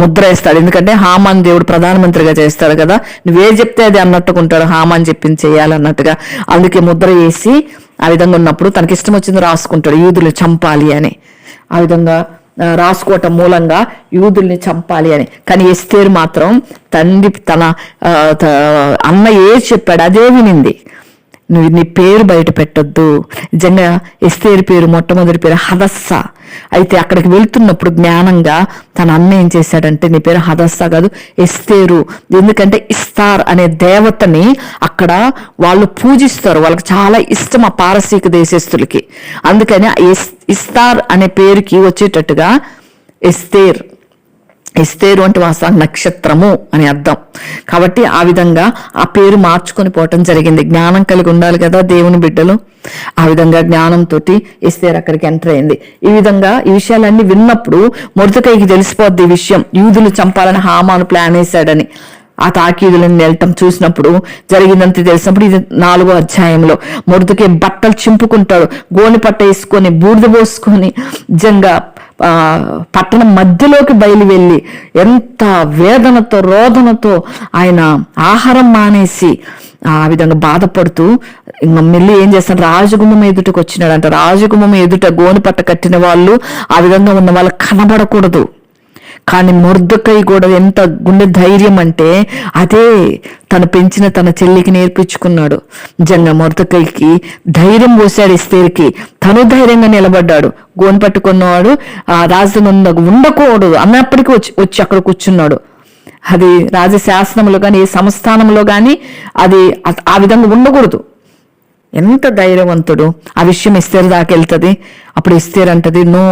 ముద్ర వేస్తాడు. ఎందుకంటే హామాన్ దేవుడు ప్రధానమంత్రిగా చేస్తాడు కదా, నువ్వే చెప్తే అది అన్నట్టుకుంటాడు, హామాన్ చెప్పింది చేయాలన్నట్టుగా. అందుకే ముద్ర వేసి ఆ విధంగా ఉన్నప్పుడు తనకి ఇష్టం వచ్చింది రాసుకుంటాడు, యూదుల్ని చంపాలి అని. ఆ విధంగా రాసుకోవటం మూలంగా యూదుల్ని చంపాలి అని. కానీ ఎస్తేరు మాత్రం తన అన్న ఏది చెప్పాడు అదే వినింది. నువ్వు నీ పేరు బయట పెట్టొద్దు. నిజంగా ఎస్తేరు పేరు మొట్టమొదటి పేరు హదస్స. అయితే అక్కడికి వెళ్తున్నప్పుడు జ్ఞానంగా తన అన్న ఏం చేశాడంటే నీ పేరు హదస్స కాదు ఎస్తేరు. ఎందుకంటే ఇస్తార్ అనే దేవతని అక్కడ వాళ్ళు పూజిస్తారు, వాళ్ళకి చాలా ఇష్టం ఆ పారసీక దేశస్తులకి. అందుకని ఇస్తార్ అనే పేరుకి వచ్చేటట్టుగా ఎస్తేరు అంటే వాస్తవానికి నక్షత్రము అని అర్థం. కాబట్టి ఆ విధంగా ఆ పేరు మార్చుకొని పోవటం జరిగింది. జ్ఞానం కలిగి ఉండాలి కదా దేవుని బిడ్డలు. ఆ విధంగా జ్ఞానంతో ఎస్తేరు అక్కడికి ఎంటర్ అయింది. ఈ విధంగా ఈ విషయాలన్నీ విన్నప్పుడు మొర్దెకైకి తెలిసిపోద్ది ఈ విషయం, యూదులు చంపాలని హామాను ప్లాన్ వేశాడని. ఆ తాకీదులను వెళ్ళటం చూసినప్పుడు జరిగిందంతా తెలిసినప్పుడు ఇది 4వ అధ్యాయంలో మొర్దెకై బట్టలు చింపుకుంటాడు, గోని పట్ట వేసుకొని బూడిద పోసుకొని నిజంగా పట్టణం మధ్యలోకి బయలు వెళ్ళి ఎంత వేదనతో రోదనతో ఆయన ఆహారం మానేసి ఆ విధంగా బాధపడుతూ మళ్ళీ ఏం చేస్తాడు, రాజగుమ్మం ఎదుటకు వచ్చినాడంట. రాజగుమ్మం ఎదుట గోని పట్ట కట్టిన వాళ్ళు ఆ విధంగా ఉన్న వాళ్ళు కనబడకూడదు. కానీ మొర్దెకై కూడా ఎంత గుండె ధైర్యం అంటే అదే తను పెంచిన తన చెల్లికి నేర్పించుకున్నాడు. నిజంగా మొర్దెకైకి ధైర్యం పోసాడు ఎస్తేరుకి. తను ధైర్యంగా నిలబడ్డాడు. గోని పట్టుకున్నవాడు ఆ రాజధాని ఉండకూడదు అన్నప్పటికీ వచ్చి అక్కడ కూర్చున్నాడు. అది రాజశాసనంలో కానీ ఏ సంస్థానంలో కానీ అది ఆ విధంగా ఉండకూడదు. ఎంత ధైర్యవంతుడు. ఆ విషయం ఎస్తేరు దాకా వెళ్తుంది. అప్పుడు ఎస్తేరు అంటది, నో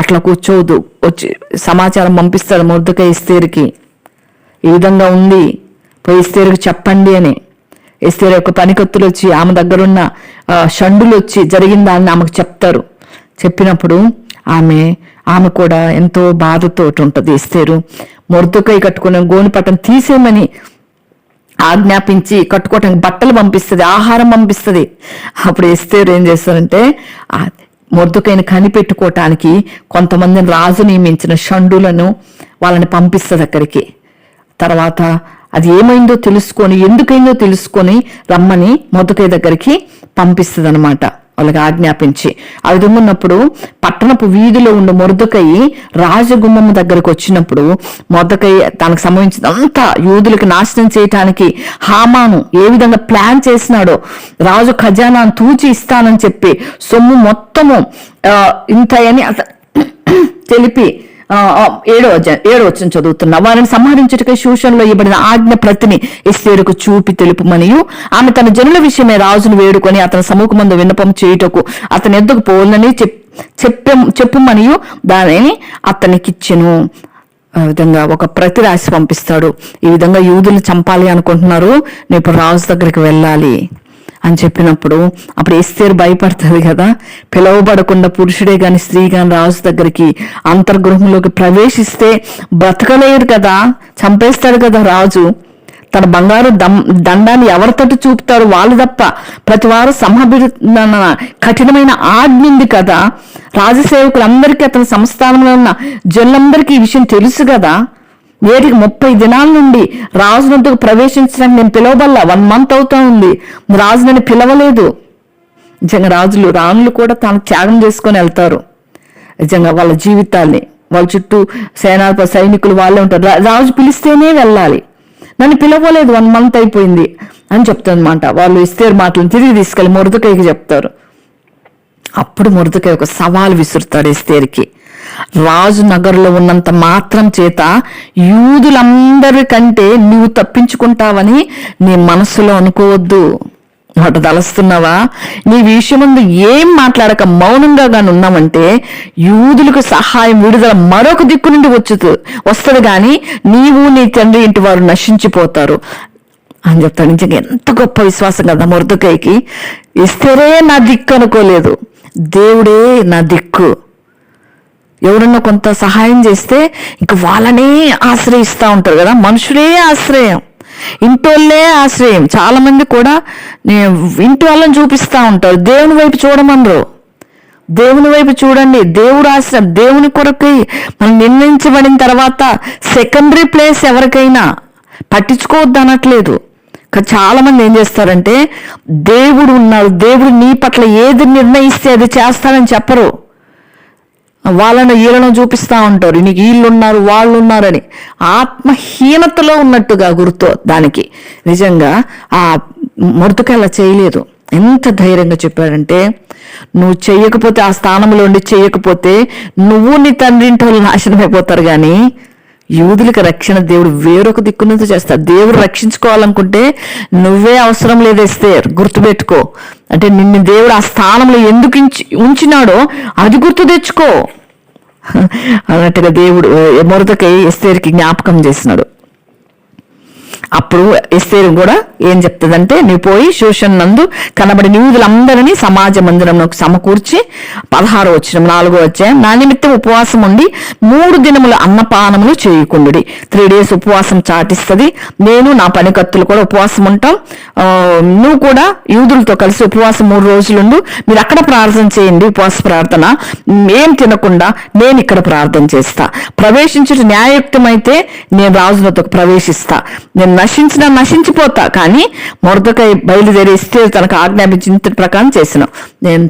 అట్లా కూర్చోవద్దు. వచ్చి సమాచారం పంపిస్తాడు మొర్దెకై ఎస్తేరుకి, ఈ విధంగా ఉంది, పోయి ఎస్తేరుకి చెప్పండి అని. ఎస్తేరు యొక్క పనికత్తులు వచ్చి ఆమె దగ్గరున్న షండులు వచ్చి జరిగిన దాన్ని ఆమెకు చెప్తారు. చెప్పినప్పుడు ఆమె కూడా ఎంతో బాధతో ఉంటుంది. ఎస్తేరు మొర్దెకై కట్టుకున్న గోనెపట్టను తీసేయమని ఆజ్ఞాపించి కట్టుకోవటానికి బట్టలు పంపిస్తుంది, ఆహారం పంపిస్తుంది. అప్పుడు ఎస్తేరు ఏం చేస్తారంటే మొర్దెకైని కనిపెట్టుకోవటానికి కొంతమందిని రాజు నియమించిన షండులను వాళ్ళని పంపిస్తుంది అక్కడికి. తర్వాత అది ఏమైందో తెలుసుకొని, ఎందుకైందో తెలుసుకొని రమ్మని మొర్దెకై దగ్గరికి పంపిస్తుంది అనమాట, వాళ్ళకి ఆజ్ఞాపించి. ఆ విధంగా ఉన్నప్పుడు పట్టణపు వీధిలో ఉన్న మొర్దెకై రాజగుమ్మం దగ్గరకు వచ్చినప్పుడు మొర్దెకై తనకు సంబంధించినంతా యూదులకు నాశనం చేయటానికి హామాను ఏ విధంగా ప్లాన్ చేసినాడో, రాజు ఖజానాను తూచి ఇస్తానని చెప్పి సొమ్ము మొత్తము ఇంతయని తెలిపి 7వ వచనం చదువుతున్నా. వారిని సంహరించుటకై షూషన్లో ఇవ్వబడిన ఆజ్ఞ ప్రతిని ఎస్తేరుకు చూపి తెలుపుమనియు, ఆమె తన జనుల విషయమే రాజును వేడుకొని అతని సముఖమందు విన్నపం చేయుటకు అతని ఎద్దుకు పోలని చెప్పుమనియు దానిని అతనికిచ్చెను. ఆ విధంగా ఒక ప్రతి రాసి పంపిస్తాడు. ఈ విధంగా యూదులు చంపాలి అనుకుంటున్నారు, నేను ఇప్పుడు రాజు దగ్గరికి వెళ్ళాలి అని చెప్పినప్పుడు అప్పుడు ఎస్తేరు భయపడుతుంది కదా. పిలువబడకుండా పురుషుడే గాని స్త్రీ గాని రాజు దగ్గరికి అంతర్గృహంలోకి ప్రవేశిస్తే బ్రతకలేరు కదా, చంపేస్తాడు కదా రాజు. తన బంగారు దండాన్ని ఎవరి తట్టు చూపుతారు, వాళ్ళు తప్ప. ప్రతి వారు సంహరణ కఠినమైన ఆజ్ఞ ఉంది కదా. రాజసేవకులందరికీ అతని సంస్థానంలో ఉన్న జనులందరికీ ఈ విషయం తెలుసు కదా. నేటికి 30 దినాల నుండి రాజు వద్దకు ప్రవేశించడానికి నేను పిలవబల్లా, 1 month అవుతా ఉంది, రాజు నన్ను పిలవలేదు. నిజంగా రాణులు కూడా తాను త్యాగం చేసుకొని వెళ్తారు. నిజంగా వాళ్ళ జీవితాల్ని, వాళ్ళ చుట్టూ సైనికులు వాళ్ళే ఉంటారు. రాజు పిలిస్తేనే వెళ్ళాలి, నన్ను పిలవలేదు, 1 month అయిపోయింది అని చెప్తానమాట. వాళ్ళు ఎస్తేరు మాటలను తిరిగి తీసుకెళ్ళి మొర్దెకైకి చెప్తారు. అప్పుడు మొర్దెకై ఒక సవాల్ విసురుతాడు ఎస్తేరుకి. రాజు నగరులో ఉన్నంత మాత్రం చేత యూదులందరికంటే నువ్వు తప్పించుకుంటావని నీ మనస్సులో అనుకోవద్దు. వాటి తలస్తున్నావా? నీ విషయం ముందు ఏం మాట్లాడక మౌనంగా గాని ఉన్నామంటే యూదులకు సహాయం, విడుదల మరొక దిక్కు నుండి వస్తుంది కానీ నీవు నీ తండ్రి ఇంటి వారు నశించిపోతారు అని చెప్తాడు. నిజంగా ఎంత గొప్ప విశ్వాసం కదా మొర్దెకైకి. ఎస్తేరే నా దిక్కు అనుకోలేదు, దేవుడే నా దిక్కు. ఎవరన్నా కొంత సహాయం చేస్తే ఇంక వాళ్ళనే ఆశ్రయిస్తూ ఉంటారు కదా, మనుషులే ఆశ్రయం, ఇంటోళ్ళే ఆశ్రయం. చాలా మంది కూడా ఇంటి వాళ్ళని చూపిస్తూ ఉంటారు, దేవుని వైపు చూడమనరు. దేవుని వైపు చూడండి, దేవుడు ఆశ్రయం. దేవుని కొరకై మనం నిర్ణయించబడిన తర్వాత సెకండరీ ప్లేస్ ఎవరికైనా పట్టించుకోవద్దు అనట్లేదు. చాలా మంది ఏం చేస్తారంటే దేవుడు ఉన్నాడు, దేవుడు నీ పట్ల ఏది నిర్ణయిస్తే అది చేస్తానని చెప్పరు. వీళ్ళను చూపిస్తూ ఉంటారు, నీకు వీళ్ళున్నారు వాళ్ళు ఉన్నారని. ఆత్మహీనతలో ఉన్నట్టుగా గుర్తు దానికి. నిజంగా ఆ మొర్దెకై అలా చేయలేదు. ఎంత ధైర్యంగా చెప్పాడంటే, నువ్వు చెయ్యకపోతే, ఆ స్థానంలో ఉండి చెయ్యకపోతే నువ్వు నీ తండ్రి ఇంటి వాళ్ళు నాశనం అయిపోతారు, కానీ యూదులకు రక్షణ దేవుడు వేరొక దిక్కు నుంచి చేస్తాడు. దేవుడు రక్షించుకోవాలనుకుంటే నువ్వే అవసరం లేదేస్తే గుర్తుపెట్టుకో. అంటే నిన్ను దేవుడు ఆ స్థానంలో ఎందుకు ఉంచినాడో అది గుర్తు తెచ్చుకో అన్నట్టుగా దేవుడు మొర్దెకై ఎస్తేరుకి జ్ఞాపకం చేసినాడు. అప్పుడు ఎస్తేరు కూడా ఏం చెప్తుందంటే, నువ్వు పోయి షూషన్ నందు కనబడిన యూదులందరినీ సమాజ మందిరంలోకి సమకూర్చి 16వ వచనం 4వ అధ్యాయం, నా నిమిత్తం ఉపవాసం ఉండి 3 దినములు అన్నపానములు చేయకుండుడి. 3 days ఉపవాసం చాటిస్తుంది. నేను నా పనికత్తులు కూడా ఉపవాసం ఉంటాం. నువ్వు కూడా యూదులతో కలిసి ఉపవాసం 3 రోజులుండు. మీరు అక్కడ ప్రార్థన చేయండి, ఉపవాస ప్రార్థన. ఏం తినకుండా నేను ఇక్కడ ప్రార్థన చేస్తా. ప్రవేశించడం న్యాయయుక్తమైతే నేను రాజు వద్దకు ప్రవేశిస్తా. నేను నశించిపోతా, కానీ మొర్దెకై బయలుదేరి ఎస్తేరు తనకు ఆజ్ఞాపించిన ప్రకారం చేసిన. నేను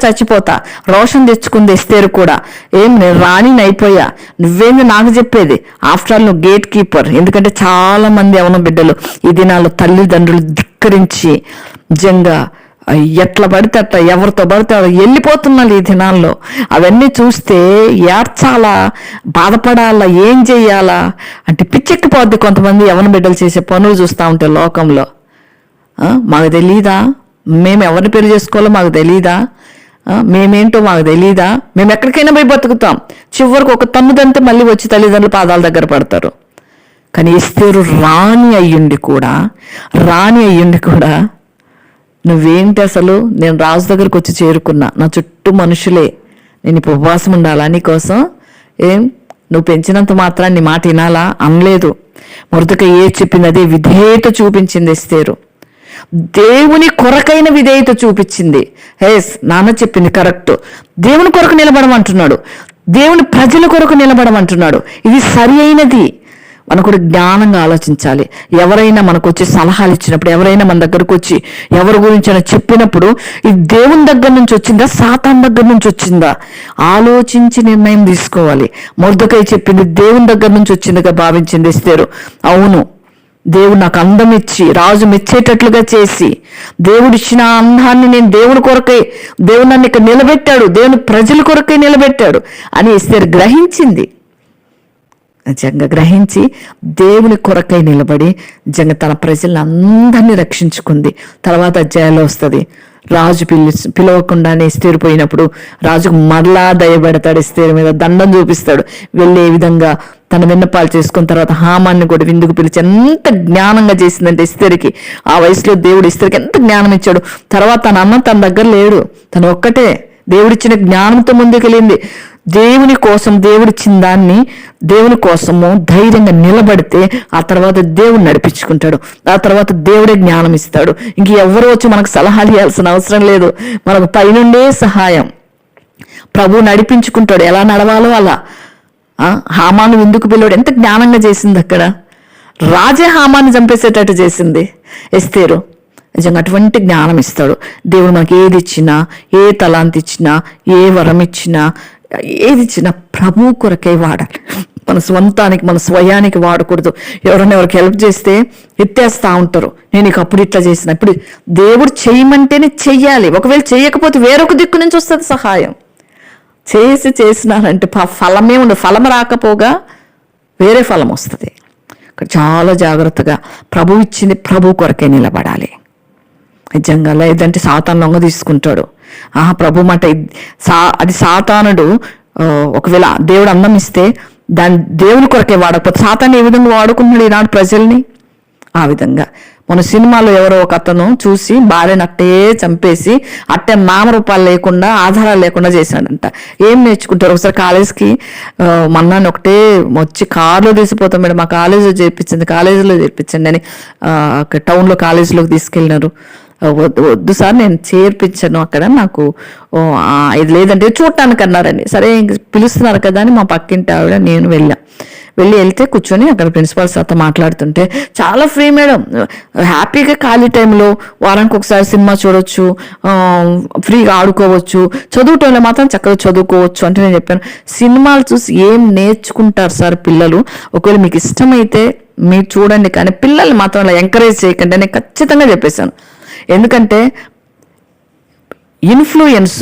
చచ్చిపోతా. రోషం తెచ్చుకుంది ఎస్తేరు కూడా. నేను రాణిని అయిపోయా, నువ్వేంది నాకు చెప్పేది? ఆఫ్టర్ ఆల్ నువ్వు గేట్ కీపర్. ఎందుకంటే చాలా మంది యవ్వన బిడ్డలు ఈ దినాల్లో తల్లిదండ్రులు ధిక్కరించి నిజంగా ఎట్లా పడితే అట్లా, ఎవరితో పడితే వెళ్ళిపోతున్నారు ఈ దినాల్లో. అవన్నీ చూస్తే ఏడ్చాలా, బాధపడాలా, ఏం చెయ్యాలా అంటే పిచ్చెక్కిపోద్ది. కొంతమంది యవ్వన బిడ్డలు చేసే పనులు చూస్తూ ఉంటే లోకంలో. మాకు తెలీదా? మేము ఎవరిని పెళ్లి చేసుకోవాలో మాకు తెలీదా? మేమేంటో మాకు తెలీదా? మేము ఎక్కడికైనా పోయి బతుకుతాం, చివరికి ఒక తన్నుదంతే మళ్ళీ వచ్చి తల్లిదండ్రుల పాదాల దగ్గర పడతారు. కానీ ఎస్తేరు రాణి అయ్యుండి కూడా నువ్వేంటి అసలు, నేను రాజు దగ్గరకు వచ్చి చేరుకున్నా, నా చుట్టూ మనుషులే, నేను ఇప్పుడు ఉపవాసం ఉండాలా నీకోసం? నువ్వు పెంచినంత మాత్రాన్ని నీ మాట వినాలా అనలేదు. మొర్దెకై చెప్పింది అదే విధేయత చూపించింది ఎస్తేరు. దేవుని కొరకైన విధేయత చూపించింది. నాన్న చెప్పింది కరెక్ట్, దేవుని కొరకు నిలబడమంటున్నాడు, దేవుని ప్రజల కొరకు నిలబడమంటున్నాడు, ఇది సరి అయినది. మనం కూడా జ్ఞానంగా ఆలోచించాలి. ఎవరైనా మనకు వచ్చి సలహాలు ఇచ్చినప్పుడు, ఎవరైనా మన దగ్గరకు వచ్చి ఎవరి గురించి అని చెప్పినప్పుడు, ఇది దేవుని దగ్గర నుంచి వచ్చిందా సాతాన్ దగ్గర నుంచి వచ్చిందా ఆలోచించి నిర్ణయం తీసుకోవాలి. మొర్దెకై చెప్పింది దేవుని దగ్గర నుంచి వచ్చిందిగా భావించింది ఎస్తేరు. అవును, దేవుడు నాకు అందం ఇచ్చి రాజు మెచ్చేటట్లుగా చేసి, దేవుడు ఇచ్చిన అందాన్ని నేను దేవుని కొరకై, దేవుడు నన్ను ఇక్కడ నిలబెట్టాడు, దేవుని ప్రజల కొరకై నిలబెట్టాడు అని ఎస్తేరు గ్రహించింది. నిజంగా గ్రహించి దేవుని కొరకై నిలబడి నిజంగా తన ప్రజలను అందరినీ రక్షించుకుంది. తర్వాత అధ్యాయంలో వస్తుంది, రాజు పిలవకుండానే ఎస్తేరు పోయినప్పుడు రాజుకు మరలా దయబెడతాడు, ఎస్తేరు మీద దండం చూపిస్తాడు, వెళ్ళి ఏ విధంగా తన విన్నపాలు చేసుకున్న తర్వాత హామాన్ని కూడా విందుకు పిలిచి ఎంత జ్ఞానంగా చేసిందంటే ఎస్తేరుకి. ఆ వయసులో దేవుడు ఎస్తేరుకి ఎంత జ్ఞానం ఇచ్చాడు. తర్వాత తన అన్న తన దగ్గర లేడు, తను ఒక్కటే దేవుడిచ్చిన జ్ఞానంతో ముందుకెళ్ళింది. దేవుని కోసం దేవుడిచ్చిన దాన్ని దేవుని కోసము ధైర్యంగా నిలబడితే ఆ తర్వాత దేవుడు నడిపించుకుంటాడు, ఆ తర్వాత దేవుడే జ్ఞానం ఇస్తాడు. ఇంక ఎవరు వచ్చి మనకు సలహాలు ఇవ్వాల్సిన అవసరం లేదు, మనకు పైనుండే సహాయం. ప్రభు నడిపించుకుంటాడు, ఎలా నడవాలో అలా. హామాను విందుకు పిల్లడు ఎంత జ్ఞానంగా చేసింది అక్కడ. రాజే హామాన్ని చంపేసేటట్టు చేసింది ఎస్తేరు. నిజంగా అటువంటి జ్ఞానం ఇస్తాడు దేవుడు. మనకి ఏది ఇచ్చినా, ఏ తలాంతి ఇచ్చినా, ఏ వరం ఇచ్చినా, ఏది ఇచ్చినా ప్రభు కొరకే వాడాలి. మన స్వంతానికి, మన స్వయానికి వాడకూడదు. ఎవరైనా ఎవరికి హెల్ప్ చేస్తే ఎత్తేస్తూ ఉంటారు, నేను ఇక అప్పుడు ఇట్లా చేసిన. ఇప్పుడు దేవుడు చేయమంటేనే చెయ్యాలి. ఒకవేళ చేయకపోతే వేరొక దిక్కు నుంచి వస్తుంది సహాయం. చేసినానంటే ఫలమే ఉండదు, ఫలం రాకపోగా వేరే ఫలం వస్తుంది. చాలా జాగ్రత్తగా ప్రభు ఇచ్చింది ప్రభు కొరకే నిలబడాలి. నిజంగా లేదంటే సాతాను లొంగ తీసుకుంటాడు. ప్రభు మాట అది సాతానుడు ఒకవేళ దేవుడు అందం ఇస్తే దాన్ని దేవుని కొరకే వాడకపోతే సాతాను ఏ విధంగా వాడుకుంటున్నాడు ఈనాడు ప్రజల్ని. ఆ విధంగా మన సినిమాలో ఎవరో ఒక అతను చూసి భార్యను అట్టే చంపేసి అట్టే నామరూపాలు లేకుండా, ఆధారాలు లేకుండా చేశాడంట. ఏం నేర్చుకుంటారు? ఒకసారి కాలేజ్కి మన్నాన్ని ఒకటే వచ్చి కారులో తీసిపోతాం మేడం, మా కాలేజీలో కాలేజీలో చేర్పించండి అని టౌన్లో కాలేజీలోకి తీసుకెళ్ళినారు. వద్దు సార్ నేను చేర్పించను అక్కడ, నాకు ఇది లేదంటే చూడటానికి అన్నారని. సరే పిలుస్తున్నారు కదా అని మా పక్కింటి ఆవిడ నేను వెళ్తే కూర్చొని అక్కడ ప్రిన్సిపాల్ సార్తో మాట్లాడుతుంటే, చాలా ఫ్రీ మేడం, హ్యాపీగా ఖాళీ టైంలో వారానికి ఒకసారి సినిమా చూడొచ్చు, ఫ్రీగా ఆడుకోవచ్చు, చదువుటంలో మాత్రం చక్కగా చదువుకోవచ్చు అంటే నేను చెప్పాను, సినిమాలు చూసి ఏం నేర్చుకుంటారు సార్ పిల్లలు? ఒకవేళ మీకు ఇష్టమైతే మీరు చూడండి, కానీ పిల్లల్ని మాత్రం అలా ఎంకరేజ్ చేయకండి అని ఖచ్చితంగా చెప్పేశాను. ఎందుకంటే ఇన్ఫ్లుయెన్స్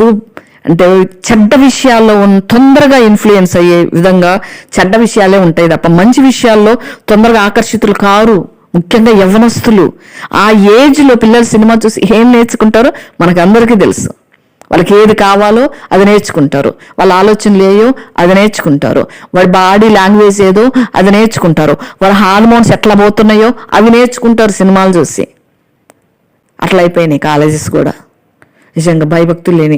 అంటే చెడ్డ విషయాల్లో తొందరగా ఇన్ఫ్లుయెన్స్ అయ్యే విధంగా చెడ్డ విషయాలే ఉంటాయి తప్ప మంచి విషయాల్లో తొందరగా ఆకర్షితులు కారు. ముఖ్యంగా యవ్వనస్తులు ఆ ఏజ్లో పిల్లలు సినిమా చూసి ఏం నేర్చుకుంటారో మనకు అందరికీ తెలుసు. వాళ్ళకి ఏది కావాలో అది నేర్చుకుంటారు, వాళ్ళ ఆలోచనలు ఏయో అది నేర్చుకుంటారు, వాళ్ళ బాడీ లాంగ్వేజ్ ఏదో అది నేర్చుకుంటారు, వాళ్ళ హార్మోన్స్ ఎట్లా పోతున్నాయో అవి నేర్చుకుంటారు సినిమాలు చూసి. అట్లా అయిపోయినాయి కాలేజెస్ కూడా, నిజంగా భయభక్తులు లేని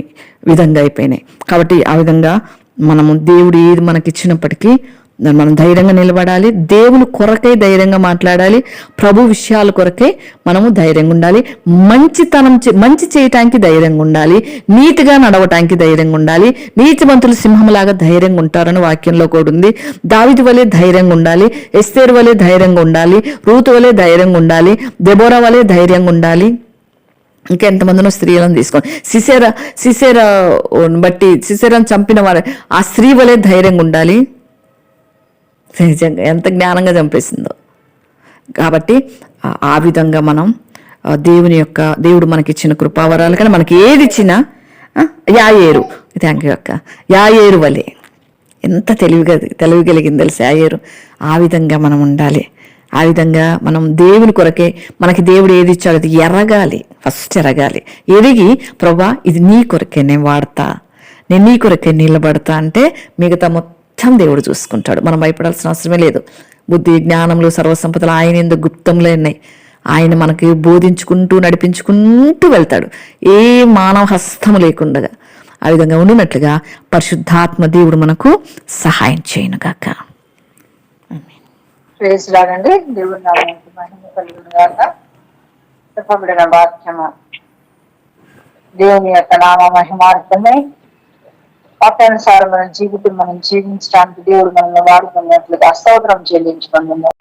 విధంగా అయిపోయినాయి. కాబట్టి ఆ విధంగా మనము దేవుడు ఏది మనకి ఇచ్చినప్పటికీ మనం ధైర్యంగా నిలబడాలి, దేవుని కొరకై ధైర్యంగా మాట్లాడాలి, ప్రభు విషయాల కొరకై మనము ధైర్యంగా ఉండాలి, మంచి చేయటానికి ధైర్యంగా ఉండాలి, నీతిగా నడవటానికి ధైర్యంగా ఉండాలి. నీతిమంతులు సింహంలాగా ధైర్యంగా ఉంటారని వాక్యంలో కూడా ఉంది. దావీదు వలె ధైర్యంగా ఉండాలి, ఎస్తేరు వలె ధైర్యంగా ఉండాలి, రూతు వలె ధైర్యంగా ఉండాలి, దెబోరా వలె ధైర్యంగా ఉండాలి. ఇంకెంతమందినో స్త్రీలను తీసుకోండి, సిసేరాను చంపిన వారు ఆ స్త్రీ వలె ధైర్యంగా ఉండాలి. నిజంగా ఎంత జ్ఞానంగా చంపేసిందో. కాబట్టి ఆ విధంగా మనం దేవుడు మనకిచ్చిన కృపావరాలు కానీ మనకి ఏది ఇచ్చినా యాయేరు, థ్యాంక్ యూ అక్క, యాయేరు వలె ఎంత తెలివి కలిగింది తెలుసు యాయేరు. ఆ విధంగా మనం ఉండాలి. ఆ విధంగా మనం దేవుని కొరకే, మనకి దేవుడు ఏది ఇచ్చాడో అది ఎరగాలి, ఫస్ట్ ఎరగాలి. ఎరిగి ప్రభా ఇది నీ కొరకే నేను వాడతా, నేను నీ కొరకే నిలబడతా అంటే మిగతా మొత్తం దేవుడు చూసుకుంటాడు. మనం భయపడాల్సిన అవసరమే లేదు. బుద్ధి జ్ఞానంలో సర్వసంపదలు ఆయన ఎందుకు గుప్తంలో ఉన్నాయి. ఆయన మనకి బోధించుకుంటూ నడిపించుకుంటూ వెళ్తాడు, ఏ మానవ హస్తము లేకుండా. ఆ విధంగా ఉండినట్లుగా పరిశుద్ధాత్మ దేవుడు మనకు సహాయం చేయను గాక. ప్రైజ్ లార్డ్ అండి. దేవుడి నామానికి మహిమ కలుగును గాక. చెప్పబడిన వాక్యము దేవుని యొక్క నామ మహిమార్థమై వాక్యానుసారం మన జీవితం మనం జీవించడానికి దేవుడు మనల్ని వాడుకున్నట్లుగా స్తోత్రం చెల్లించుకుంటున్నాం.